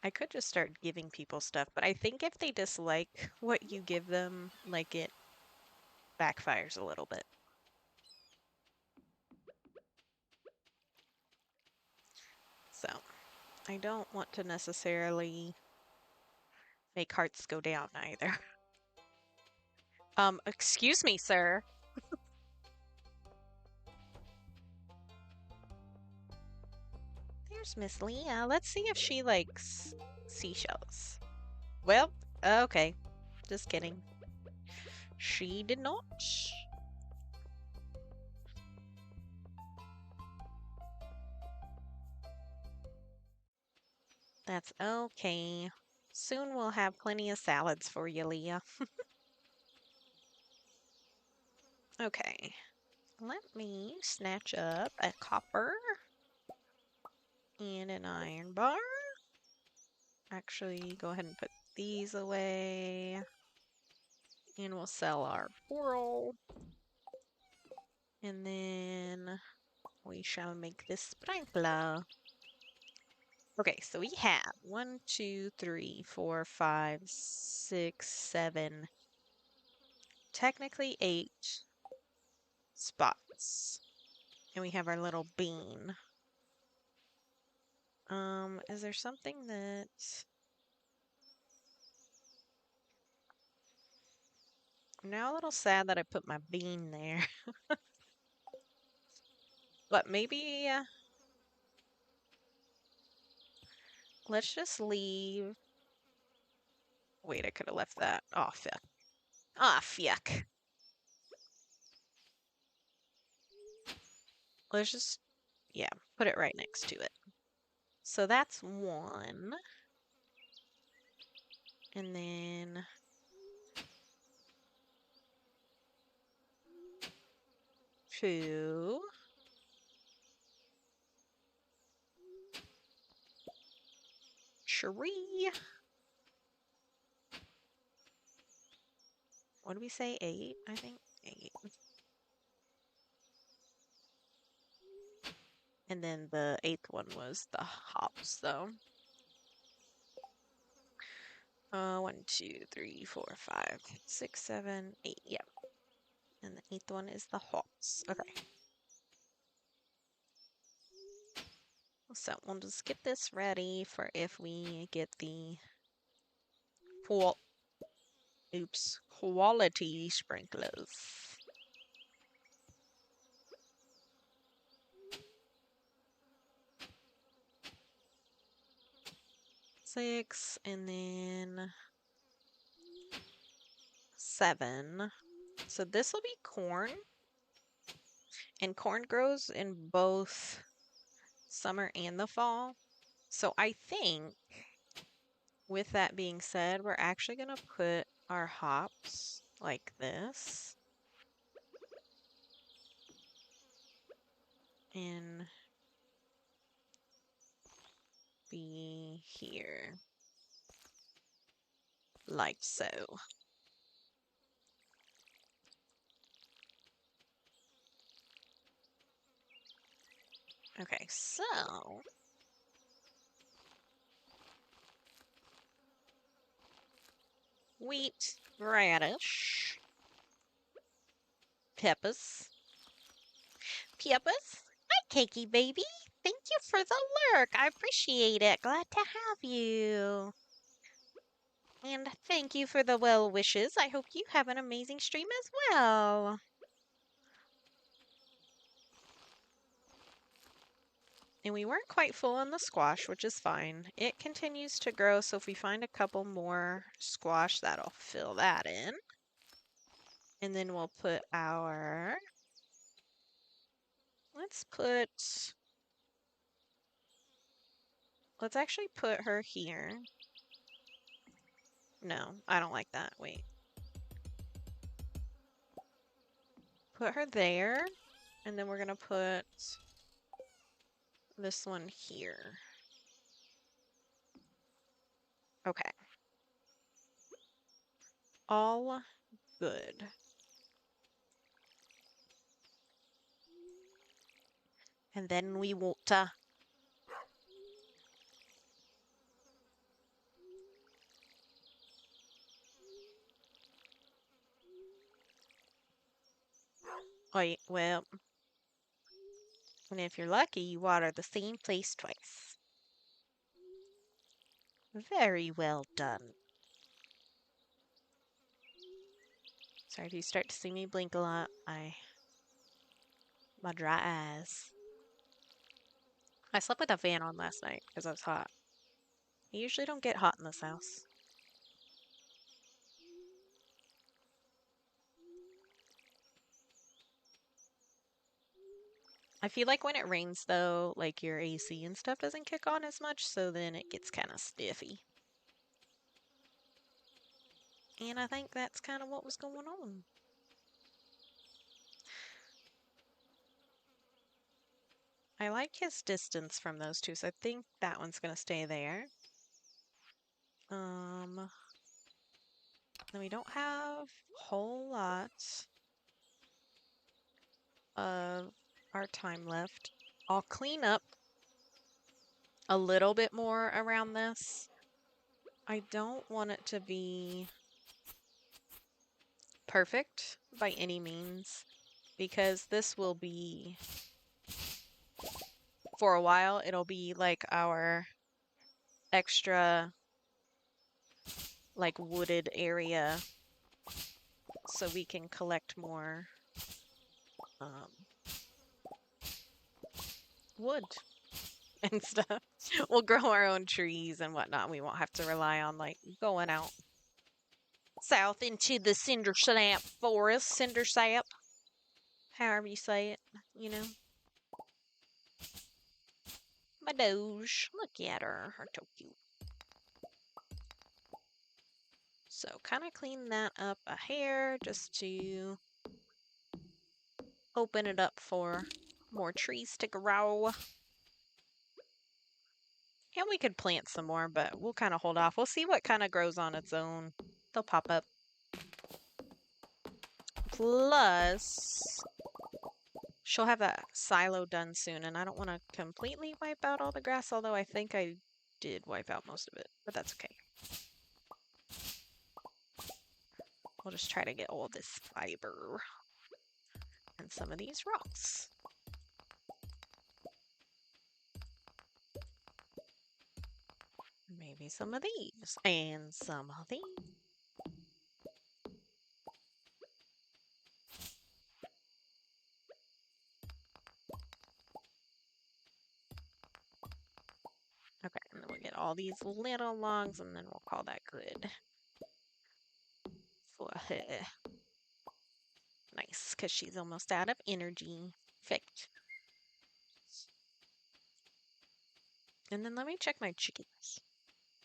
I could just start giving people stuff, but I think if they dislike what you give them, like it backfires a little bit. So, I don't want to necessarily make hearts go down either. Excuse me, sir. There's Miss Leah. Let's see if she likes seashells. Well, okay. Just kidding. She did not. That's okay. Soon we'll have plenty of salads for you, Leah. Okay. Let me snatch up a copper and an iron bar. Actually, go ahead and put these away. And we'll sell our coral. And then we shall make this sprinkler. Okay, so we have 1, 2, 3, 4, 5, 6, 7, technically 8 spots. And we have our little bean. Is there something that... I'm now a little sad that I put my bean there. But maybe... let's just leave... Wait, I could have left that. Oh, fuck. Ah, fuck. Let's just... yeah, put it right next to it. So that's 1. And then... 2. tree. What did we say? 8, I think? 8. And then the 8th one was the hops, though. 1, 2, 3, 4, 5, 6, 7, 8. Yep. And the 8th one is the hops. Okay. So we'll just get this ready for if we get the quality sprinklers. 6 and then 7. So this will be corn. And corn grows in both summer and the fall. So I think, with that being said, we're actually going to put our hops like this. And be here. Like so. Okay, so wheat, radish, peppers. Peppers? Hi, Cakey baby. Thank you for the lurk. I appreciate it. Glad to have you. And thank you for the well wishes. I hope you have an amazing stream as well. And we weren't quite full on the squash, which is fine. It continues to grow, so if we find a couple more squash, that'll fill that in. And then we'll put our... Let's actually put her here. No, I don't like that. Wait. Put her there. And then we're going to put this one here. Okay. All good. And then we water. Oh, well, and if you're lucky, you water the same place twice. Very well done. Sorry if you start to see me blink a lot. My dry eyes. I slept with a fan on last night because I was hot. I usually don't get hot in this house. I feel like when it rains, though, like your AC and stuff doesn't kick on as much, so then it gets kind of stiffy. And I think that's kind of what was going on. I like his distance from those two, so I think that one's going to stay there. Then we don't have a whole lot of our time left. I'll clean up a little bit more around this. I don't want it to be perfect by any means, because this will be, for a while, it'll be like our extra, like, wooded area, so we can collect more wood and stuff. We'll grow our own trees and whatnot. We won't have to rely on, like, going out south into the cinder sap forest, cinder sap, however you say it, you know. My Doge, look at her, her so cute. So kind of clean that up a hair just to open it up for more trees to grow. And we could plant some more, but we'll kind of hold off. We'll see what kind of grows on its own. They'll pop up. Plus, she'll have that silo done soon, and I don't want to completely wipe out all the grass, although I think I did wipe out most of it, but that's okay. We'll just try to get all this fiber and some of these rocks. Maybe some of these and some of these. Okay, and then we'll get all these little logs and then we'll call that good. For her. Nice, because she's almost out of energy. Perfect. And then let me check my chickens.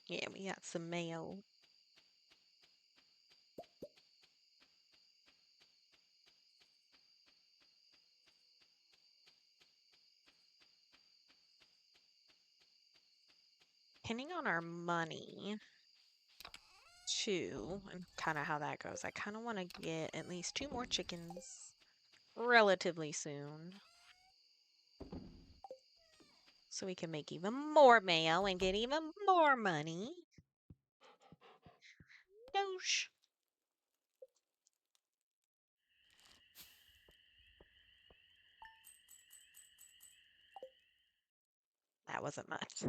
Yeah, we got some mayo. Depending on our money, too, and kind of how that goes, I kind of want to get at least 2 more chickens relatively soon. So we can make even more mayo and get even more money. Noosh. That wasn't much.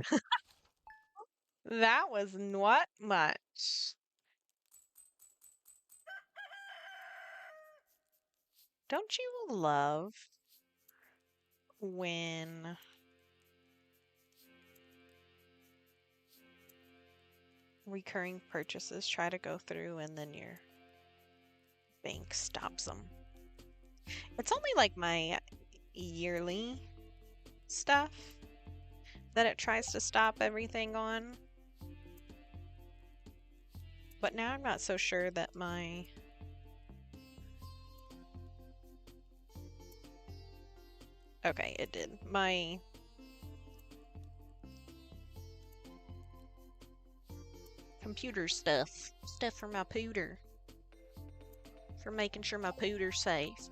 That was not much. Don't you love when recurring purchases try to go through and then your bank stops them? It's only like my yearly stuff that it tries to stop everything on. But now I'm not so sure that my... Okay, it did. My computer stuff. Stuff for my pooter. For making sure my pooter's safe.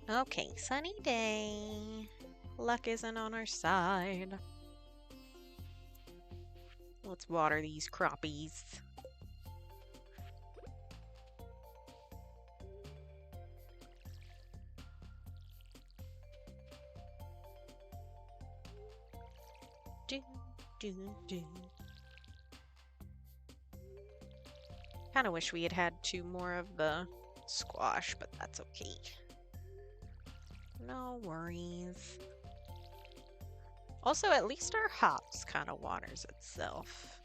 Okay, sunny day. Luck isn't on our side. Let's water these croppies. Do, do, do. Kind of wish we had 2 more of the squash, but that's okay. No worries. Also, at least our hops kind of waters itself.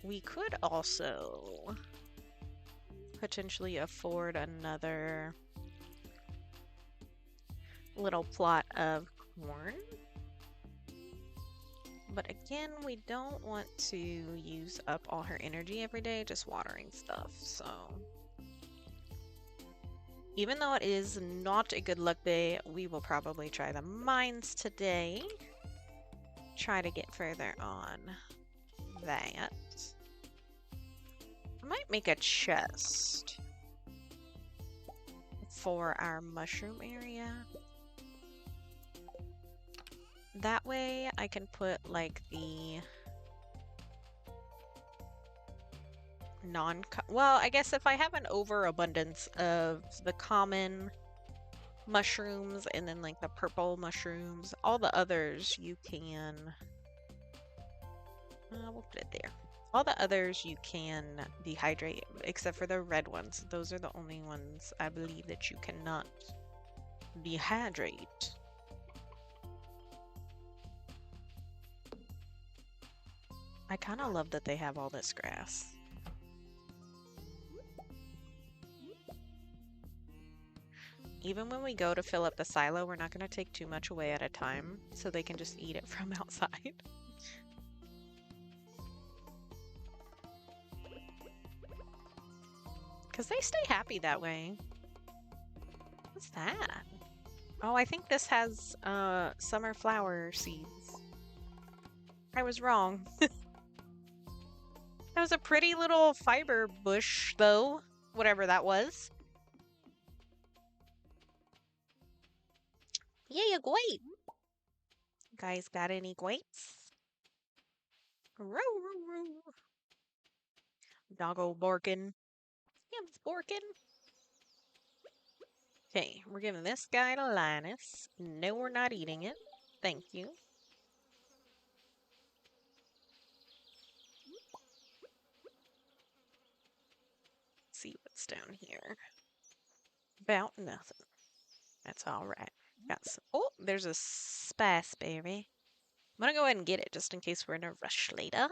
We could also potentially afford another little plot of corn. But again, we don't want to use up all her energy every day just watering stuff, so... Even though it is not a good luck day, we will probably try the mines today. Try to get further on that. I might make a chest for our mushroom area. That way I can put like the well, I guess if I have an overabundance of the common mushrooms and then like the purple mushrooms, all the others you can we'll put it there. All the others you can dehydrate except for the red ones. Those are the only ones I believe that you cannot dehydrate. I kind of love that they have all this grass. Even when we go to fill up the silo, we're not going to take too much away at a time, so they can just eat it from outside. Because they stay happy that way. What's that? Oh, I think this has summer flower seeds. I was wrong. That was a pretty little fiber bush, though. Whatever that was. Yeah, a grape. Guys, got any grapes? Row, row, row. Doggo barking. Him's barking. Okay, we're giving this guy to Linus. No, we're not eating it. Thank you. Let's see what's down here. About nothing. That's all right. Got some. Oh, there's a spice berry. I'm gonna go ahead and get it just in case we're in a rush later.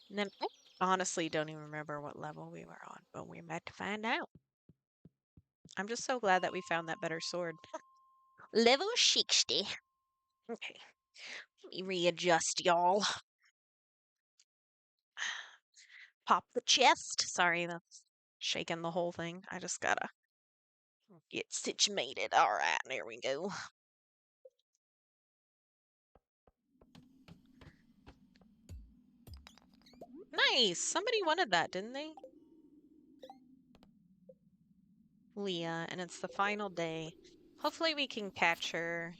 And then I honestly don't even remember what level we were on, but we're about to find out. I'm just so glad that we found that better sword. Level 60. Okay. Let me readjust, y'all. Pop the chest. Sorry, that's shaking the whole thing. I just gotta get situated. All right, there we go. Nice. Somebody wanted that, didn't they? Leah, and it's the final day. Hopefully we can catch her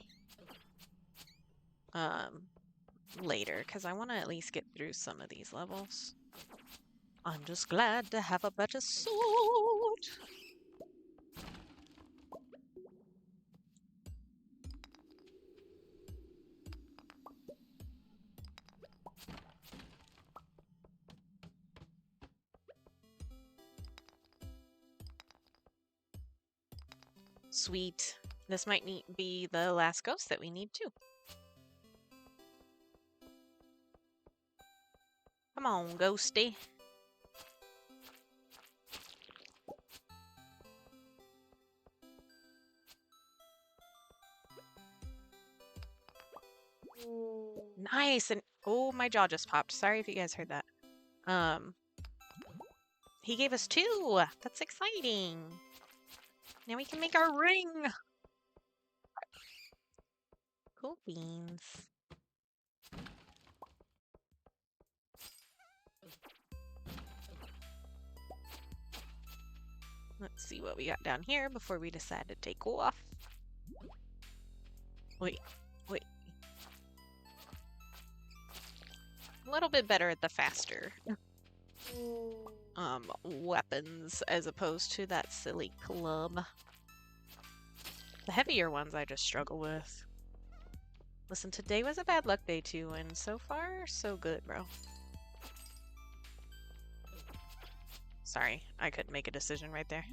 later, because I want to at least get through some of these levels. I'm just glad to have a better sword. Sweet. This might be the last ghost that we need too. Come on, ghosty. Nice. And oh, my jaw just popped. Sorry if you guys heard that. He gave us 2. That's exciting. Now we can make our ring. Cool beans. Let's see what we got down here before we decide to take off. Wait. A little bit better at the faster weapons as opposed to that silly club. The heavier ones I just struggle with. Listen, today was a bad luck day too, and so far, so good, bro. Sorry, I couldn't make a decision right there.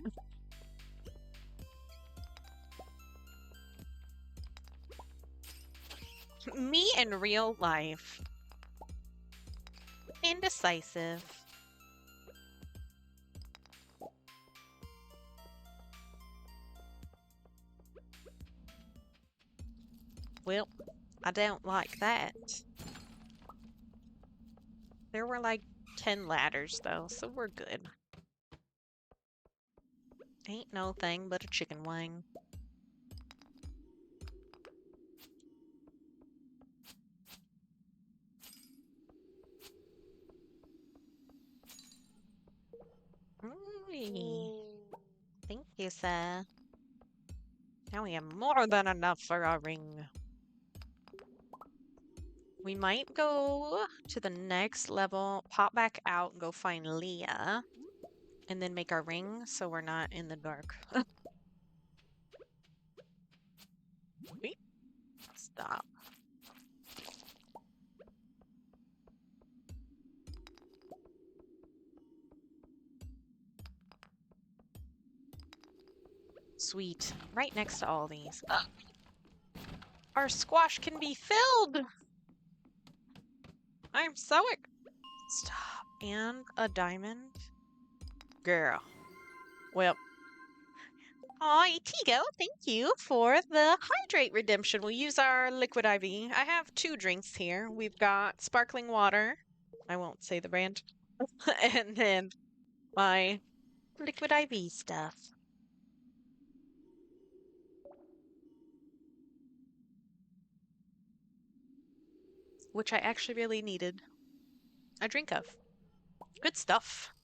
Me in real life. Indecisive. Well, I don't like that. There were like 10 ladders though, so we're good. Ain't no thing but a chicken wing. Thank you, sir. Now we have more than enough for our ring. We might go to the next level, pop back out, and go find Leah, and then make our ring so we're not in the dark. Wait. Stop. Sweet. Right next to all these. Our squash can be filled! I'm so Stop. And a diamond? Girl. Well, Aw, Tigo, thank you for the hydrate redemption. We'll use our liquid IV. I have two drinks here. We've got sparkling water. I won't say the brand. And then my liquid IV stuff. Which I actually really needed a drink of. Good stuff.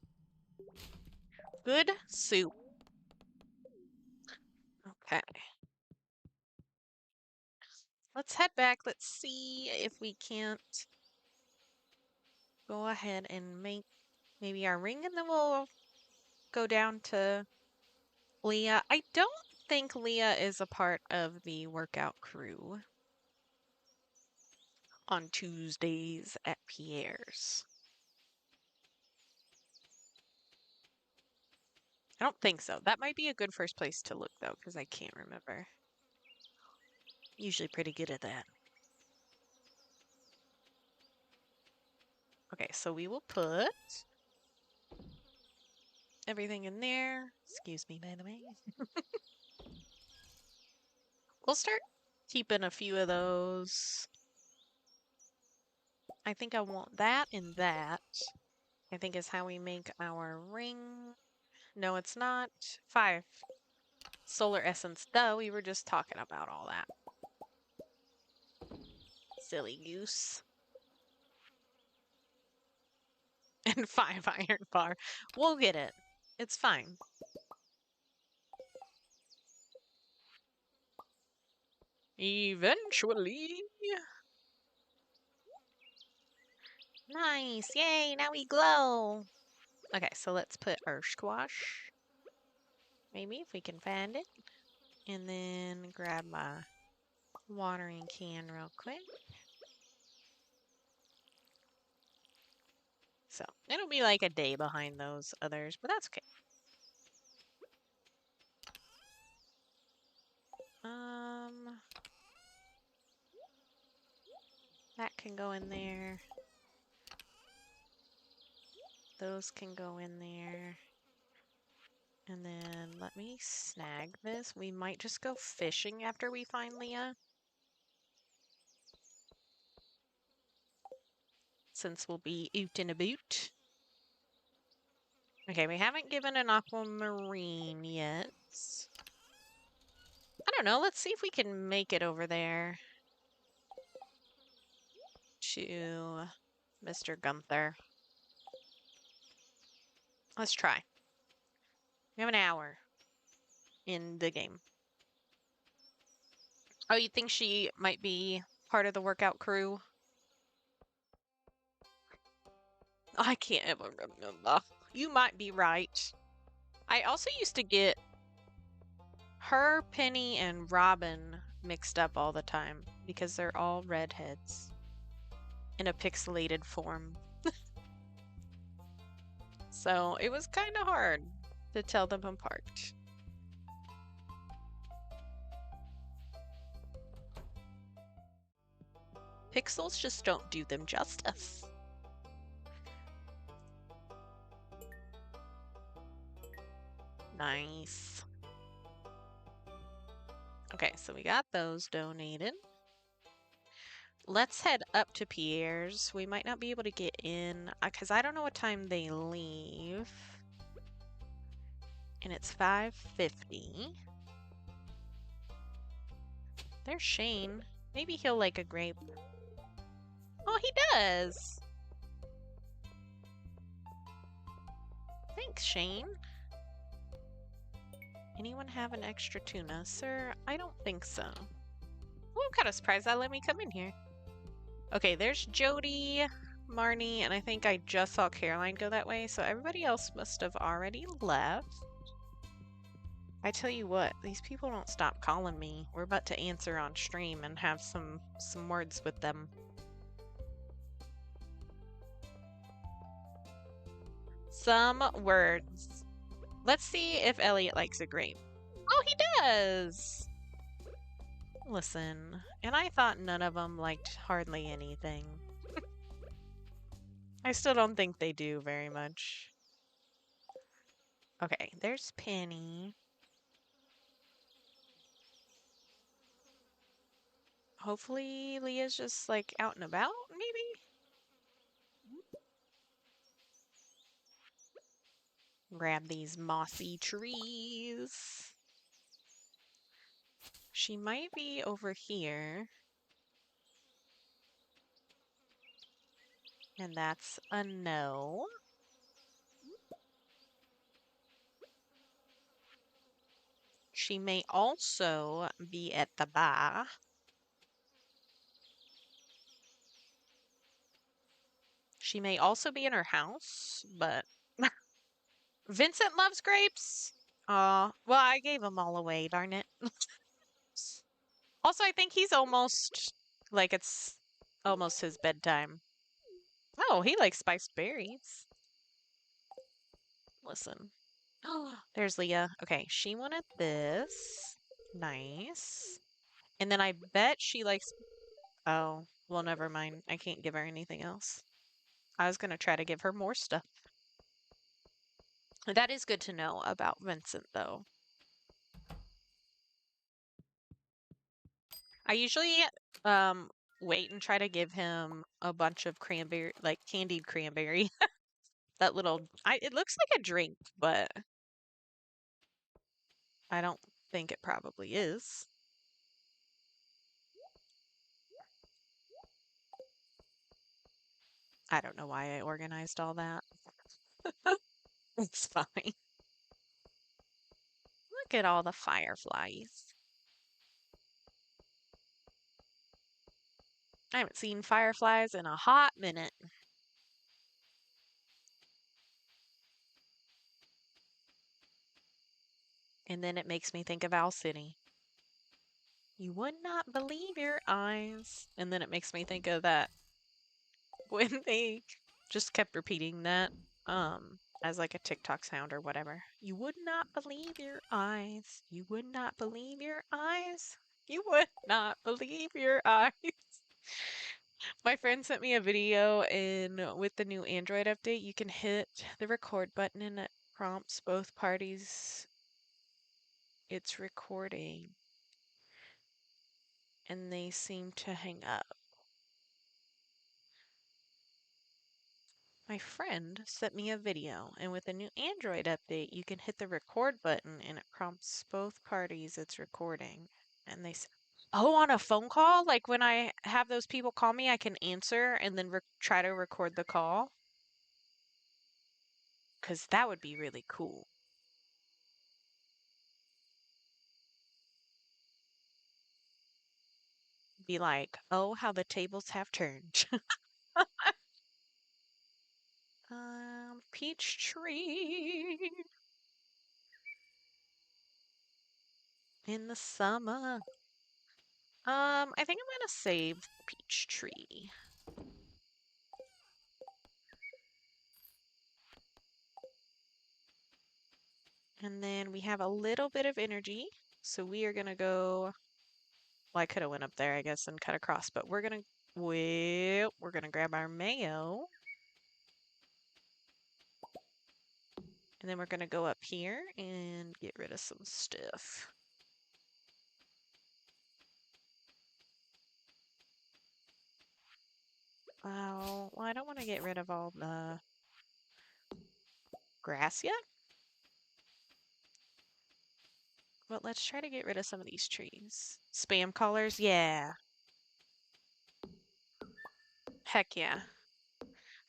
Good soup. Okay. Let's head back. Let's see if we can't go ahead and make maybe our ring, and then we'll go down to Leah. I don't think Leah is a part of the workout crew on Tuesdays at Pierre's. I don't think so. That might be a good first place to look, though, because I can't remember. Usually pretty good at that. Okay, so we will put everything in there. Excuse me, by the way. We'll start keeping a few of those. I think I want that and that. I think is how we make our ring. No, it's not. 5. Solar essence, though. We were just talking about all that. Silly goose. And 5 iron bar. We'll get it. It's fine. Eventually. Nice. Yay, now we glow. Okay, so let's put our squash. Maybe if we can find it. And then grab my watering can real quick. So it'll be like a day behind those others, but that's okay. That can go in there. Those can go in there. And then let me snag this. We might just go fishing after we find Leah. Since we'll be oot and about. Okay, we haven't given an aquamarine yet. I don't know. Let's see if we can make it over there. To Mr. Gunther. Let's try. We have an hour in the game. Oh, you think she might be part of the workout crew? I can't ever remember. You might be right. I also used to get her, Penny, and Robin mixed up all the time because they're all redheads in a pixelated form. So it was kind of hard to tell them apart. Pixels just don't do them justice. Nice. Okay, so we got those donated. Let's head up to Pierre's. We might not be able to get in because I don't know what time they leave. And it's 5:50. There's Shane. Maybe he'll like a grape. Oh, he does! Thanks, Shane. Anyone have an extra tuna? Sir, I don't think so. Oh, I'm kind of surprised that let me come in here. Okay, there's Jody, Marnie, and I think I just saw Caroline go that way, so everybody else must have already left. I tell you what, these people don't stop calling me. We're about to answer on stream and have some words with them. Some words. Let's see if Elliot likes a grape. Oh, he does! Listen, and I thought none of them liked hardly anything. I still don't think they do very much. Okay, there's Penny. Hopefully Leah's just like out and about, maybe? Grab these mossy trees. She might be over here. And that's a no. She may also be at the bar. She may also be in her house, but Vincent loves grapes. Well, I gave them all away, darn it. Also, I think he's almost like it's almost his bedtime. Oh, he likes spiced berries. Listen. Oh, there's Leah. Okay, she wanted this. Nice. And then I bet she likes. Oh, well, never mind. I can't give her anything else. I was gonna try to give her more stuff. That is good to know about Vincent, though. I usually um wait and try to give him a bunch of cranberry, like candied cranberry. That little, it looks like a drink, but I don't think it probably is. I don't know why I organized all that. It's fine. Look at all the fireflies. I haven't seen fireflies in a hot minute. And then it makes me think of Owl City. You would not believe your eyes. And then it makes me think of that when they just kept repeating that as like a TikTok sound or whatever. You would not believe your eyes. You would not believe your eyes. You would not believe your eyes. My friend sent me a video, and with the new Android update, you can hit the record button and it prompts both parties. It's recording, and they seem to hang up. My friend sent me a video, and with the new Android update, you can hit the record button and it prompts both parties it's recording. And they said, oh, on a phone call? Like when I have those people call me, I can answer and then try to record the call? Because that would be really cool. Be like, oh, how the tables have turned. Peach tree in the summer. I think I'm gonna save peach tree. And then we have a little bit of energy. So we are gonna go. Well, I could have went up there, I guess, and cut across, but we're gonna grab our mayo. And then we're gonna go up here and get rid of some stuff. Oh, well, I don't want to get rid of all the grass yet. But let's try to get rid of some of these trees. Spam callers, yeah. Heck yeah.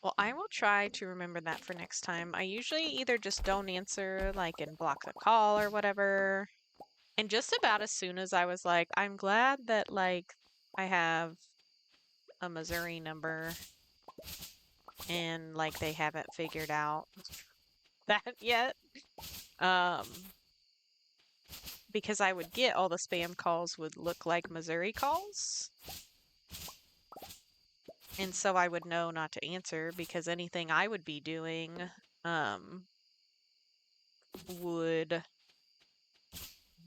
Well, I will try to remember that for next time. I usually either just don't answer, like, and block the call or whatever. And just about as soon as I was like, I'm glad that, like, I have a Missouri number and, like, they haven't figured out that yet. Um, because I would get all the spam calls would look like Missouri calls. And so I would know not to answer because anything I would be doing would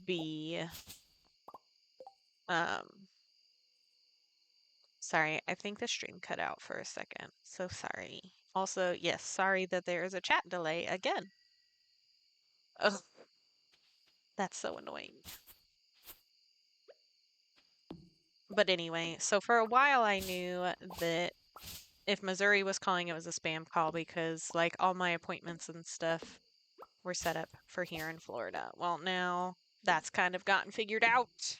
be um sorry, I think the stream cut out for a second. So sorry. Also, yes, sorry that there is a chat delay again. Ugh, that's so annoying. But anyway, so for a while I knew that if Missouri was calling, it was a spam call because like all my appointments and stuff were set up for here in Florida. Well, now that's kind of gotten figured out.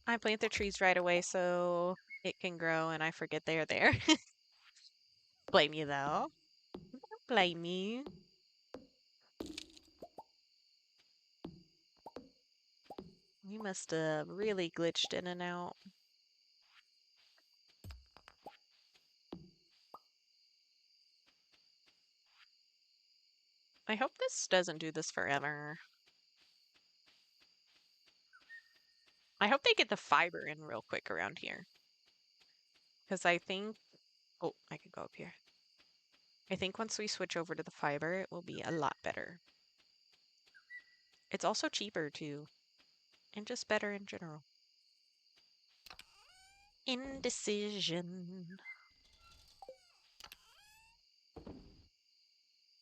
I plant the trees right away so it can grow and I forget they're there. Blame you though. Blame you. We must have really glitched in and out. I hope this doesn't do this forever. I hope they get the fiber in real quick around here. Because I think... Oh, I could go up here. I think once we switch over to the fiber, it will be a lot better. It's also cheaper too. And just better in general. Indecision.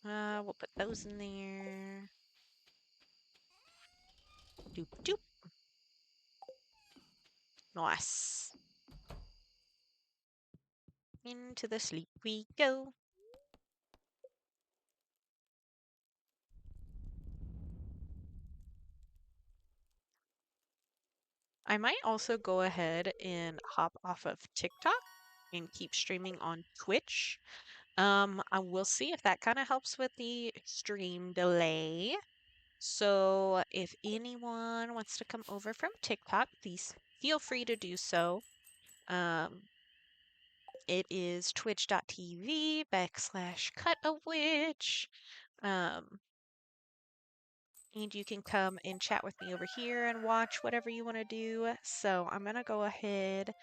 We'll put those in there. Doop doop. Nice. Into the sleep we go. I might also go ahead and hop off of TikTok and keep streaming on Twitch. I will see if that kind of helps with the stream delay. So if anyone wants to come over from TikTok, please feel free to do so. It is twitch.tv/cutawitch. And you can come and chat with me over here and watch whatever you want to do. So I'm going to go ahead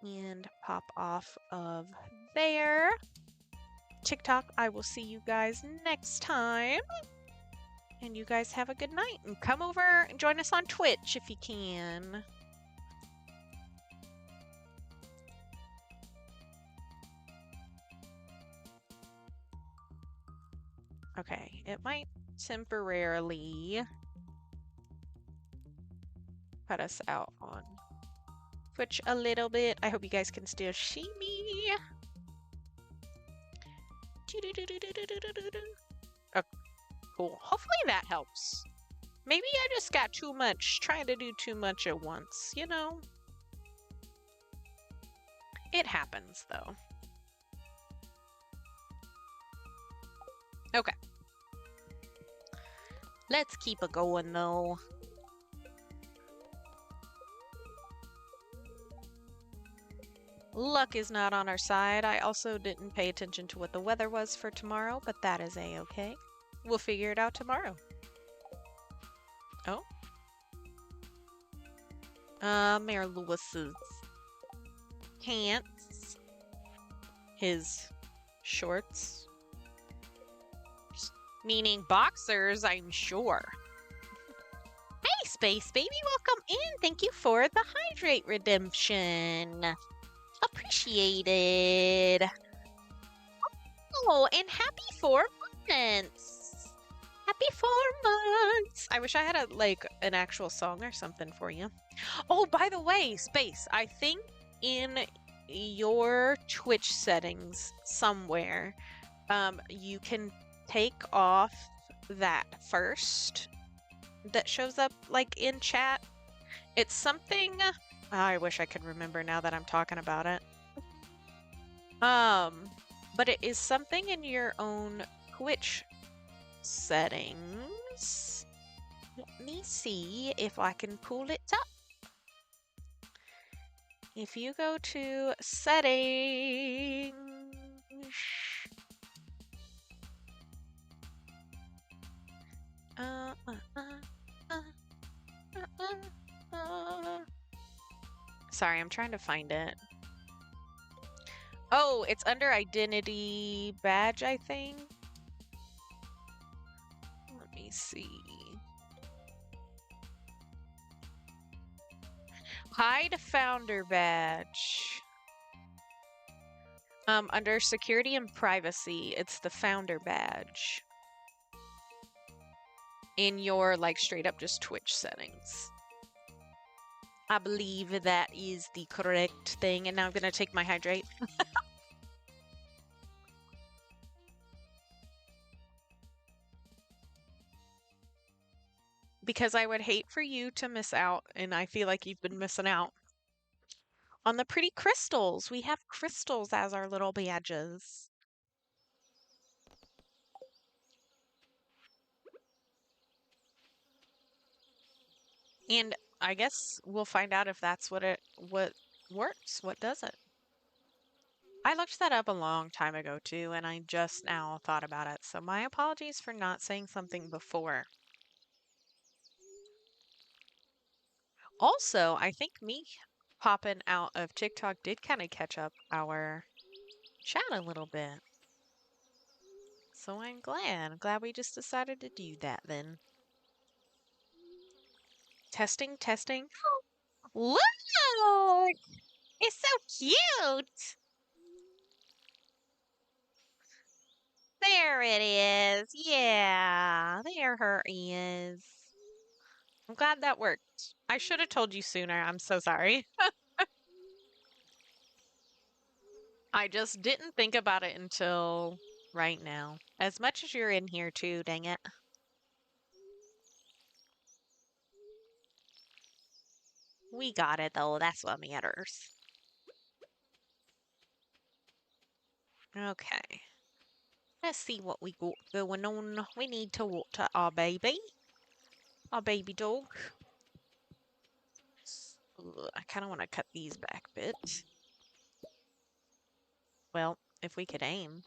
and pop off of there. TikTok, I will see you guys next time. And you guys have a good night. And come over and join us on Twitch if you can. Okay, it might temporarily cut us out on Twitch a little bit. I hope you guys can still see me. Oh, cool. Hopefully that helps. Maybe I just got too much, trying to do too much at once, you know? It happens, though. Okay. Let's keep it going, though. Luck is not on our side. I also didn't pay attention to what the weather was for tomorrow, but that is a-okay. We'll figure it out tomorrow. Oh. Mayor Lewis's pants. His shorts. Meaning boxers, I'm sure. Hey, Space Baby, welcome in. Thank you for the hydrate redemption. Appreciated. Oh, and happy 4 months. Happy 4 months. I wish I had an actual song or something for you. Oh, by the way, Space, I think in your Twitch settings somewhere, you can take off that first that shows up in chat. It's something I wish I could remember now that I'm talking about it. But it is something in your own Twitch settings. Let me see if I can pull it up. If you go to settings, sorry, I'm trying to find it. Oh, it's under identity badge, I think. Let me see. Hide founder badge. Under security and privacy, it's the founder badge. in your like straight up just Twitch settings. I believe that is the correct thing. And now I'm gonna take my hydrate. Because I would hate for you to miss out, and I feel like you've been missing out on the pretty crystals. We have crystals as our little badges. And I guess we'll find out if that's what works, what does it. I looked that up a long time ago too, and I just now thought about it. So my apologies for not saying something before. Also, I think me popping out of TikTok did kind of catch up our chat a little bit. So I'm glad we just decided to do that then. Testing, testing. Look! It's so cute! There it is. Yeah, there her is. I'm glad that worked. I should have told you sooner. I'm so sorry. I just didn't think about it until right now. As much as you're in here too, dang it. We got it though. That's what matters. Okay. Let's see what we got going on. We need to water our baby. Our baby dog. Ugh, I kind of want to cut these back a bit. Well, if we could aim.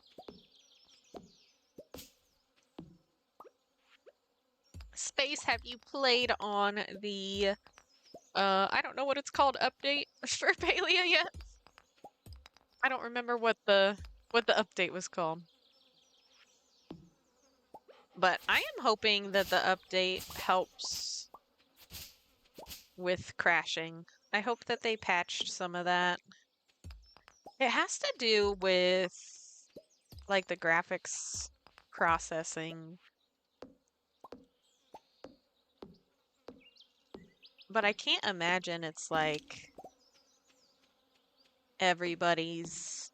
Space, have you played on the, I don't know what it's called, update for Palia yet? I don't remember what the update was called. But I am hoping that the update helps with crashing. I hope that they patched some of that. It has to do with like the graphics processing. But I can't imagine it's like everybody's.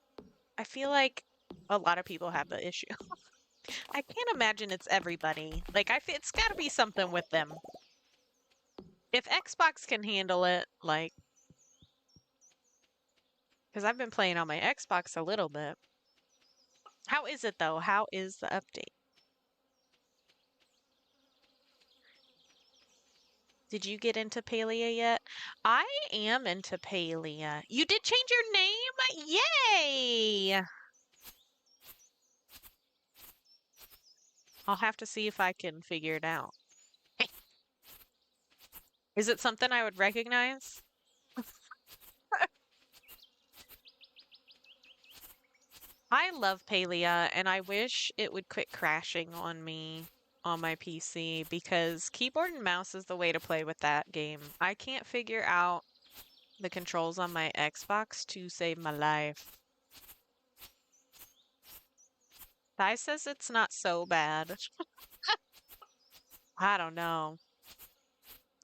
I feel like a lot of people have the issue. I can't imagine it's everybody. Like it's got to be something with them. If Xbox can handle it, like, because I've been playing on my Xbox a little bit. How is it though? How is the update? Did you get into Palia yet? I am into Palia. You did change your name? Yay! I'll have to see if I can figure it out. Is it something I would recognize? I love Palia, and I wish it would quit crashing on me on my PC because keyboard and mouse is the way to play with that game. I can't figure out the controls on my Xbox to save my life. Thai says it's not so bad. I don't know.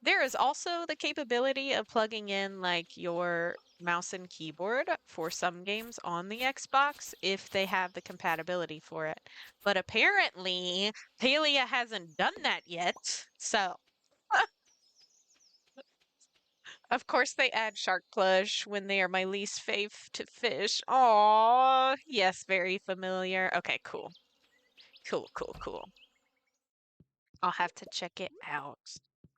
There is also the capability of plugging in like your mouse and keyboard for some games on the Xbox if they have the compatibility for it. But apparently, Palia hasn't done that yet. So, of course, they add shark plush when they are my least fave to fish. Aww, yes, very familiar. Okay, cool. Cool, cool, cool. I'll have to check it out.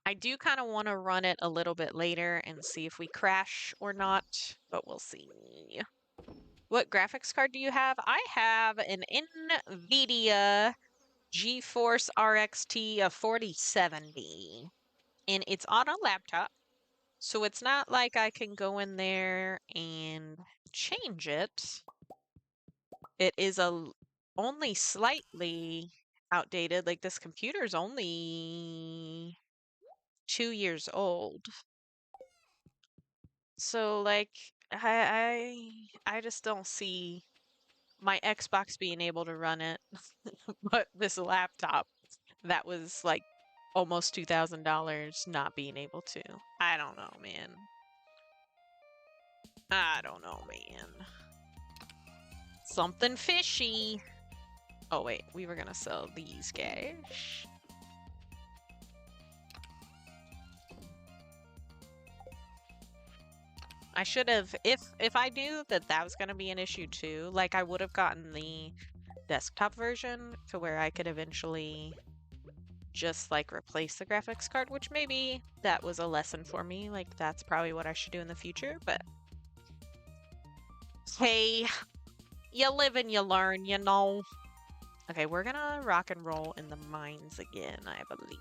I do kind of want to run it a little bit later and see if we crash or not, but we'll see. What graphics card do you have? I have an NVIDIA GeForce RXT 4070, and it's on a laptop, so it's not like I can go in there and change it. It is only slightly outdated. Like this computer's only 2 years old. So like I just don't see my Xbox being able to run it, but this laptop that was like almost $2,000 not being able to. I don't know, man. I don't know, man. Something fishy. Oh, wait. We were gonna sell these guys. I should have, if I knew that that was gonna be an issue too, like I would have gotten the desktop version to where I could eventually just like replace the graphics card, which maybe that was a lesson for me. Like that's probably what I should do in the future, but hey, you live and you learn, you know. Okay, we're gonna rock and roll in the mines again, I believe.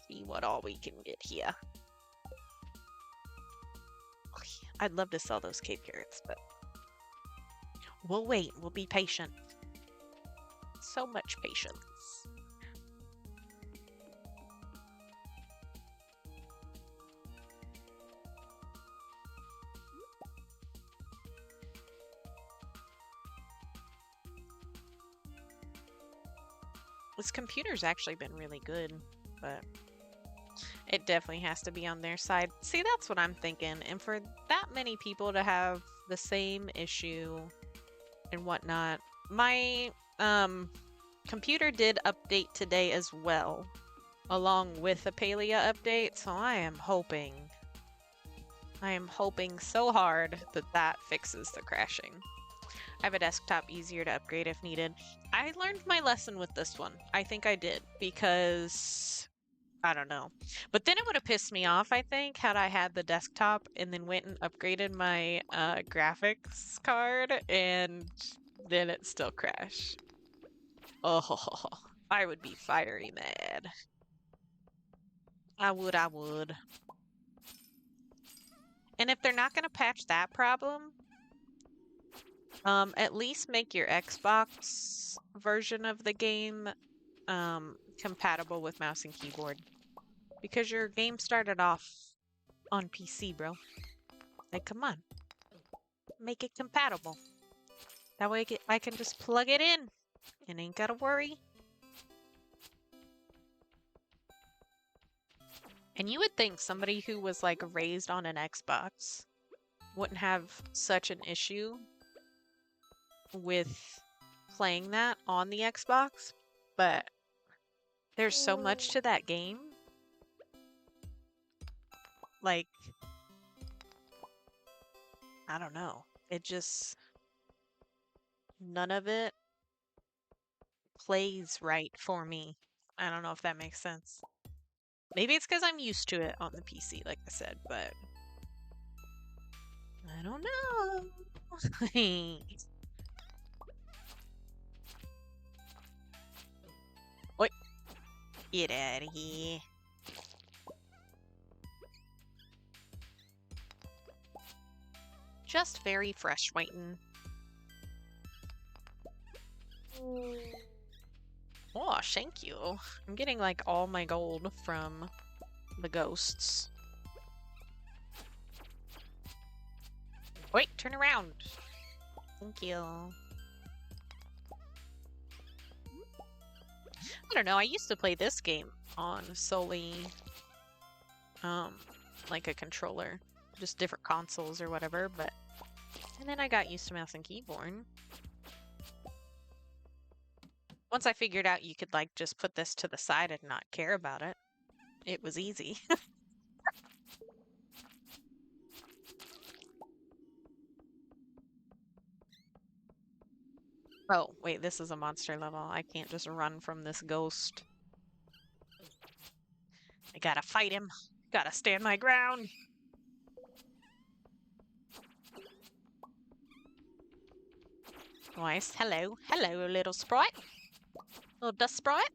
See what all we can get here. I'd love to sell those cave carrots, but we'll wait. We'll be patient. So much patience. This computer's actually been really good, but it definitely has to be on their side. See, that's what I'm thinking. And for that many people to have the same issue and whatnot, my computer did update today as well, along with the Palia update. So I am hoping so hard that that fixes the crashing. I have a desktop, easier to upgrade if needed. I learned my lesson with this one. I think I did, because I don't know. But then it would have pissed me off, I think, had I had the desktop and then went and upgraded my graphics card and then it still crashed. Oh, I would be fiery mad. I would. And if they're not going to patch that problem, at least make your Xbox version of the game compatible with mouse and keyboard. Because your game started off on PC, bro. Like, come on. Make it compatible. That way I can just plug it in and ain't gotta worry. And you would think somebody who was like raised on an Xbox wouldn't have such an issue with playing that on the Xbox, but there's so much to that game. Like, I don't know. It just, none of it plays right for me. I don't know if that makes sense. Maybe it's because I'm used to it on the PC, like I said, but I don't know. Oi, get out of here. Just very fresh waiting. Oh, thank you. I'm getting like all my gold from the ghosts. Wait, turn around. Thank you. I don't know, I used to play this game on solely, like a controller. Just different consoles or whatever, but... And then I got used to mouse and keyboard. Once I figured out you could, like, just put this to the side and not care about it, it was easy. Oh, wait, this is a monster level. I can't just run from this ghost. I gotta fight him. Gotta stand my ground. Nice. Hello. Hello, little sprite. Little dust sprite.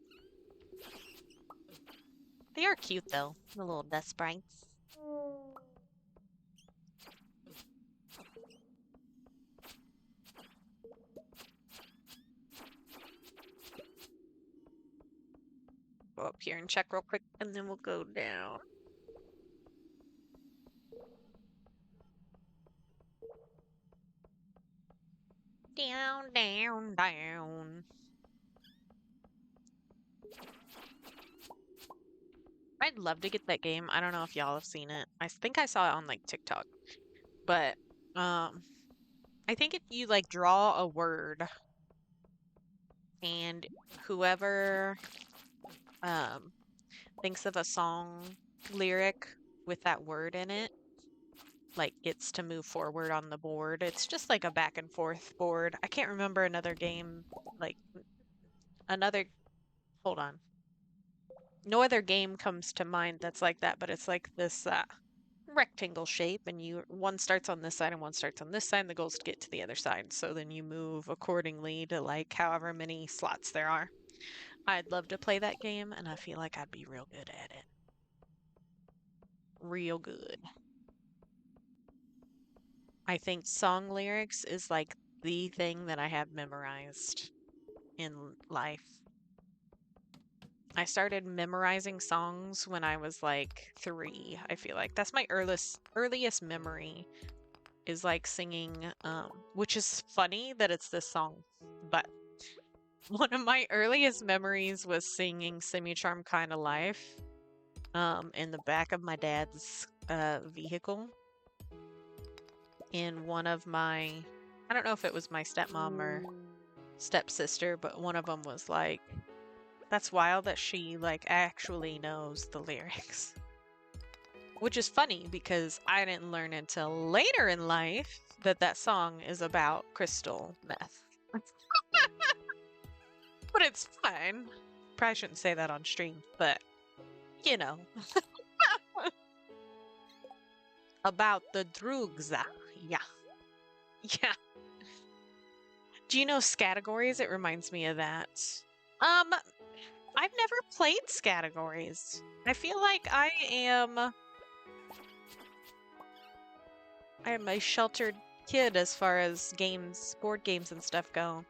They are cute, though, the little dust sprites. Go up here and check real quick, and then we'll go down. Down, down, down. I'd love to get that game. I don't know if y'all have seen it. I think I saw it on like TikTok, but um, I think if you like draw a word and whoever um thinks of a song lyric with that word in it, like gets to move forward on the board. It's just like a back and forth board. I can't remember another game like another. Hold on. No other game comes to mind that's like that, but it's like this rectangle shape, and you one starts on this side and one starts on this side, and the goal is to get to the other side. So then you move accordingly to like however many slots there are. I'd love to play that game, and I feel like I'd be real good at it. Real good. I think song lyrics is like the thing that I have memorized in life. I started memorizing songs when I was like 3, I feel like. That's my earliest memory is like singing, which is funny that it's this song, but one of my earliest memories was singing Semi Charm Kind of Life in the back of my dad's vehicle. In one of my, I don't know if it was my stepmom or stepsister, but one of them was like, that's wild that she like actually knows the lyrics. Which is funny because I didn't learn until later in life that that song is about crystal meth. But it's fine. Probably shouldn't say that on stream, but you know. About the drugs. Yeah. Yeah. Do you know Scattergories? It reminds me of that. Um, I've never played Scattergories. I feel like I am a sheltered kid as far as games, board games and stuff go.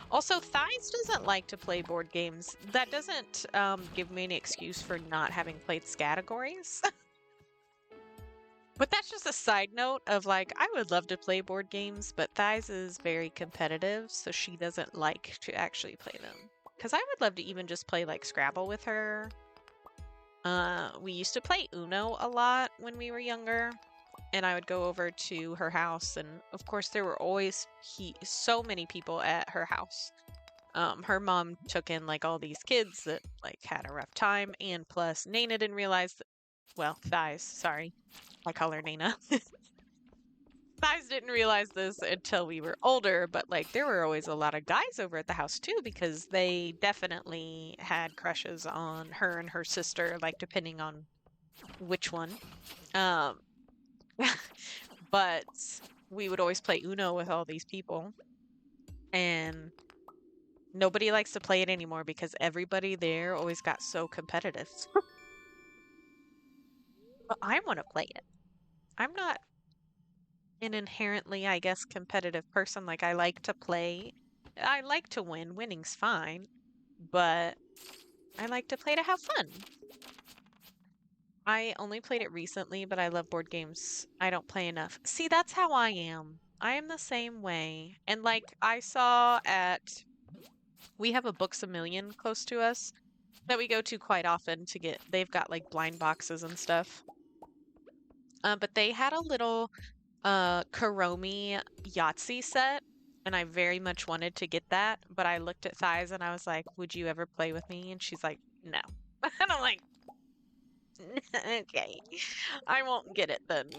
Also, Thighs doesn't like to play board games. That doesn't give me any excuse for not having played Scattergories. But that's just a side note of like, I would love to play board games, but Thighs is very competitive, so she doesn't like to actually play them. Because I would love to even just play like Scrabble with her. We used to play Uno a lot when we were younger, and I would go over to her house, and of course there were always so many people at her house. Her mom took in like all these kids that like had a rough time, and plus Nana didn't realize that, well, Thighs, sorry. I call her Nana. Thighs didn't realize this until we were older, but like there were always a lot of guys over at the house too because they definitely had crushes on her and her sister, like depending on which one. Um, but we would always play Uno with all these people, and nobody likes to play it anymore because everybody there always got so competitive. But I want to play it. I'm not an inherently, I guess, competitive person. Like, I like to play. I like to win. Winning's fine, but I like to play to have fun. I only played it recently, but I love board games. I don't play enough. See, that's how I am. I am the same way. And like, I saw at, we have a Books a Million close to us that we go to quite often to get, they've got like blind boxes and stuff. But they had a little Karomi Yahtzee set, and I very much wanted to get that, but I looked at Thighs and I was like, "Would you ever play with me?" And she's like, "No." And I'm like, "Okay, I won't get it then."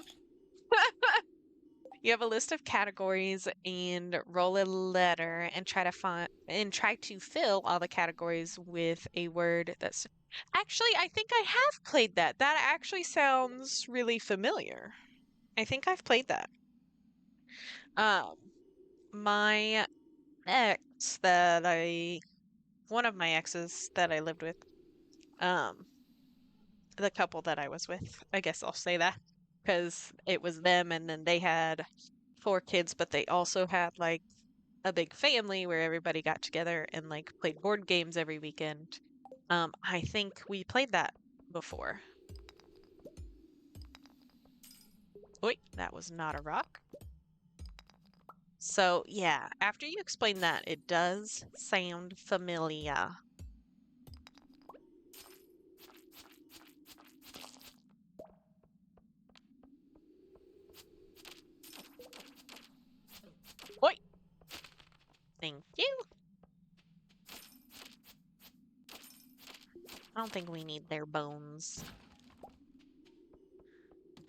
You have a list of categories and roll a letter and try to fill all the categories with a word that's actually I think I have played that. That actually sounds really familiar. I think I've played that. Um, my ex that I one of my exes that I lived with, um, the couple that I was with, I guess I'll say that because it was them and then they had 4 kids, but they also had like a big family where everybody got together and like played board games every weekend. I think we played that before. Wait, that was not a rock. So, yeah, after you explain that, it does sound familiar. don't think we need their bones.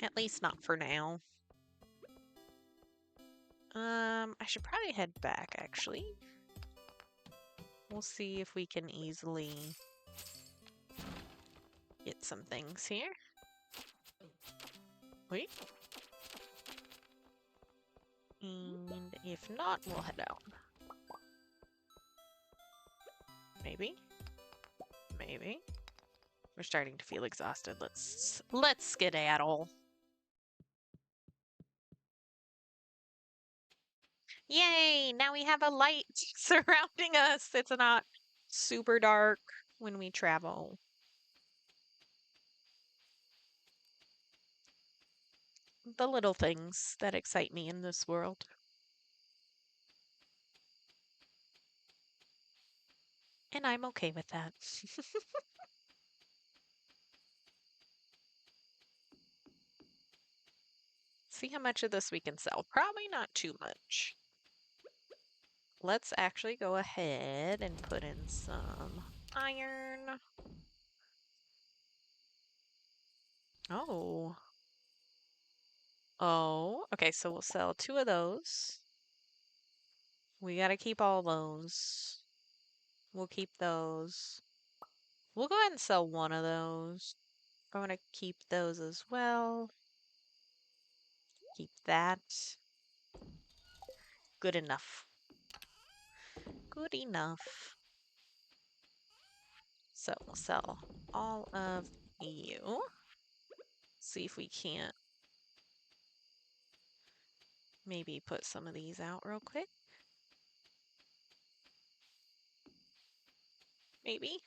At least not for now. I should probably head back, actually. We'll see if we can easily get some things here. Wait. And if not, we'll head out. Maybe? Maybe? We're starting to feel exhausted. Let's skedaddle. Yay! Now we have a light surrounding us. It's not super dark when we travel. The little things that excite me in this world. And I'm okay with that. See how much of this we can sell. Probably not too much. Let's actually go ahead and put in some iron. Oh. Oh, okay, so we'll sell 2 of those. We gotta keep all those. We'll keep those. We'll go ahead and sell 1 of those. I'm gonna keep those as well. Keep that. Good enough. Good enough. So we'll sell all of you. See if we can't maybe put some of these out real quick. Maybe.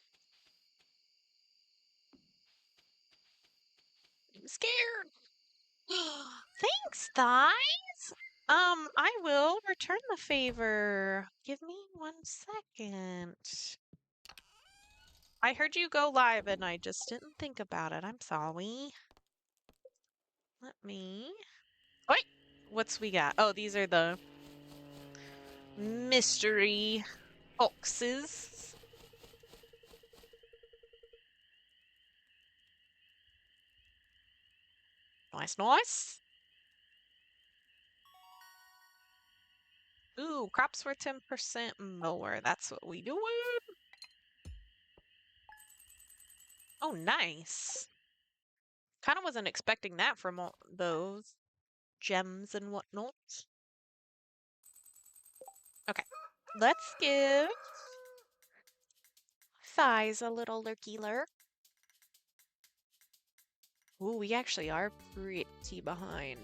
I'm scared. Thanks, Thighs. I will return the favor. Give me 1 second. I heard you go live and I just didn't think about it. I'm sorry. Let me... Wait! What's we got? Oh, these are the mystery boxes. Nice, nice. Ooh, crops were 10% more. That's what we do. Oh, nice. Kind of wasn't expecting that from all those gems and whatnot. Okay, let's give Thighs a little lurky lurk. Ooh, we actually are pretty behind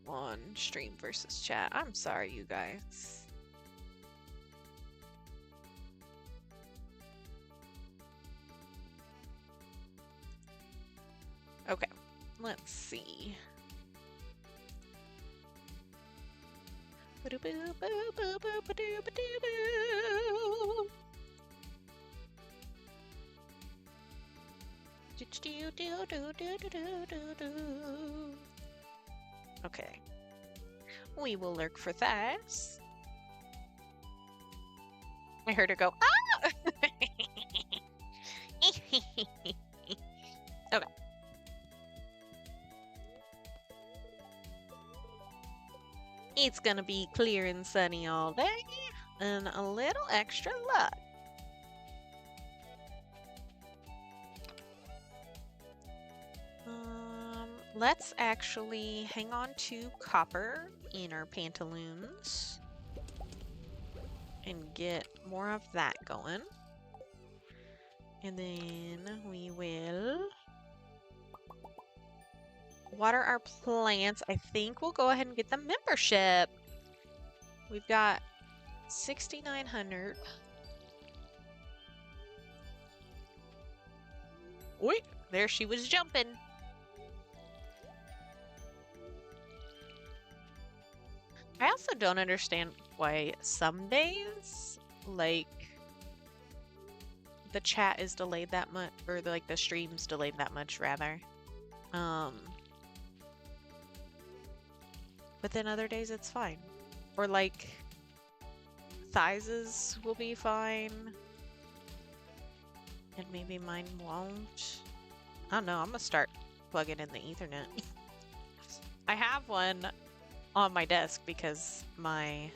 on stream versus chat. I'm sorry, you guys. Okay, let's see. Okay. We will lurk for Thighs. I heard her go, ah! Okay. It's gonna be clear and sunny all day, and a little extra luck. Let's actually hang on to copper in our pantaloons and get more of that going. And then we will water our plants. I think we'll go ahead and get the membership. We've got 6,900. Wait, there she was jumping. I also don't understand why some days, like, the chat is delayed that much, or like the stream's delayed that much, rather. But then other days it's fine. Or like, Thighs will be fine. And maybe mine won't. I don't know. I'm gonna start plugging in the Ethernet. I have one on my desk because my...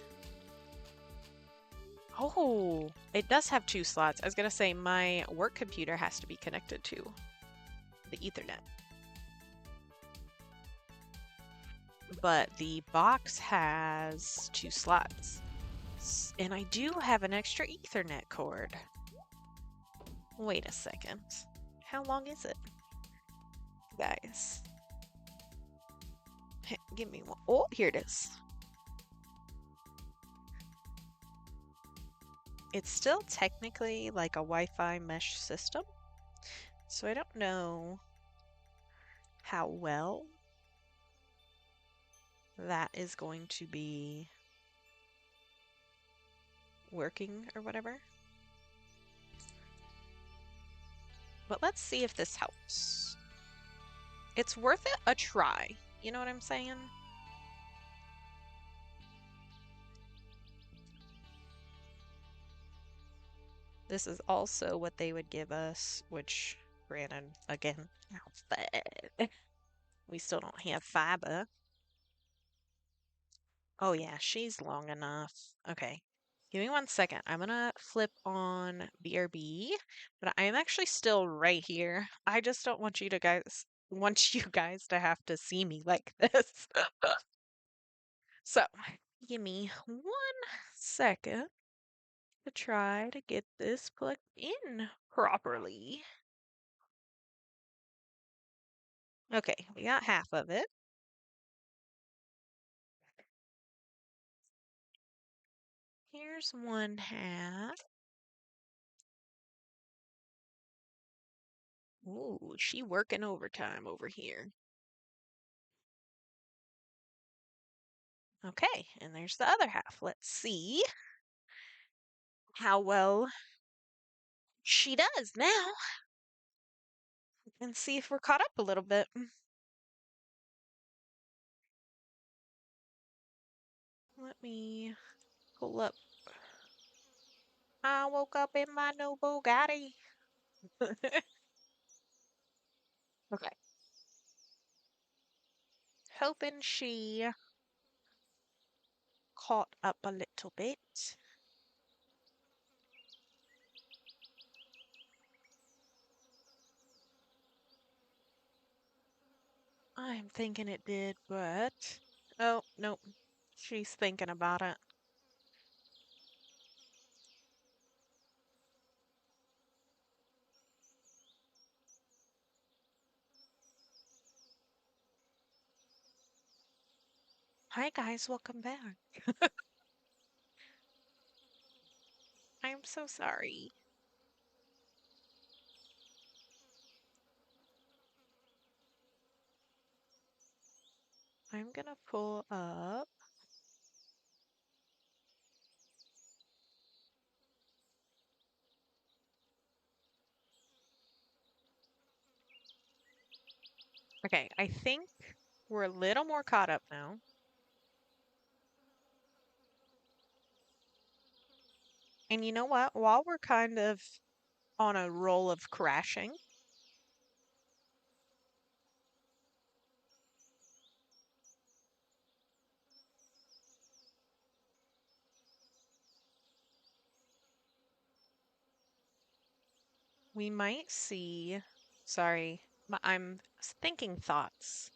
Oh, it does have 2 slots. I was gonna say my work computer has to be connected to the Ethernet. But the box has 2 slots. And I do have an extra Ethernet cord. Wait a second. How long is it? Guys. Give me one. Oh, here it is. It's still technically like a Wi-Fi mesh system. So I don't know how well that is going to be working or whatever. But let's see if this helps. It's worth it a try. You know what I'm saying? This is also what they would give us, which, granted, again, we still don't have fiber. Oh yeah, she's long enough. Okay. Give me one second. I'm gonna flip on BRB, but I am actually still right here. I just don't want you to guys want you guys to have to see me like this. So, give me one second to try to get this plugged in properly. Okay, we got half of it. Here's one half. Ooh, she working overtime over here. Okay, and there's the other half. Let's see how well she does now and see if we're caught up a little bit. Let me pull up. I woke up in my new Bugatti. Okay. Hoping she caught up a little bit. I'm thinking it did, but... Oh, nope. She's thinking about it. Hi guys, welcome back. I'm so sorry. I'm gonna pull up. Okay, I think we're a little more caught up now. And you know what? While we're kind of on a roll of crashing, we might see, sorry, I'm thinking thoughts.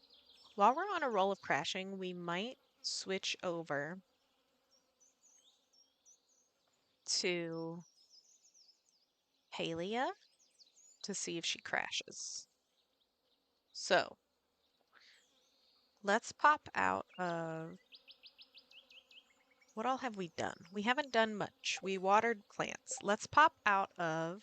While we're on a roll of crashing, we might switch over to Halia to see if she crashes. So let's pop out of, what all have we done? We haven't done much. We watered plants. Let's pop out of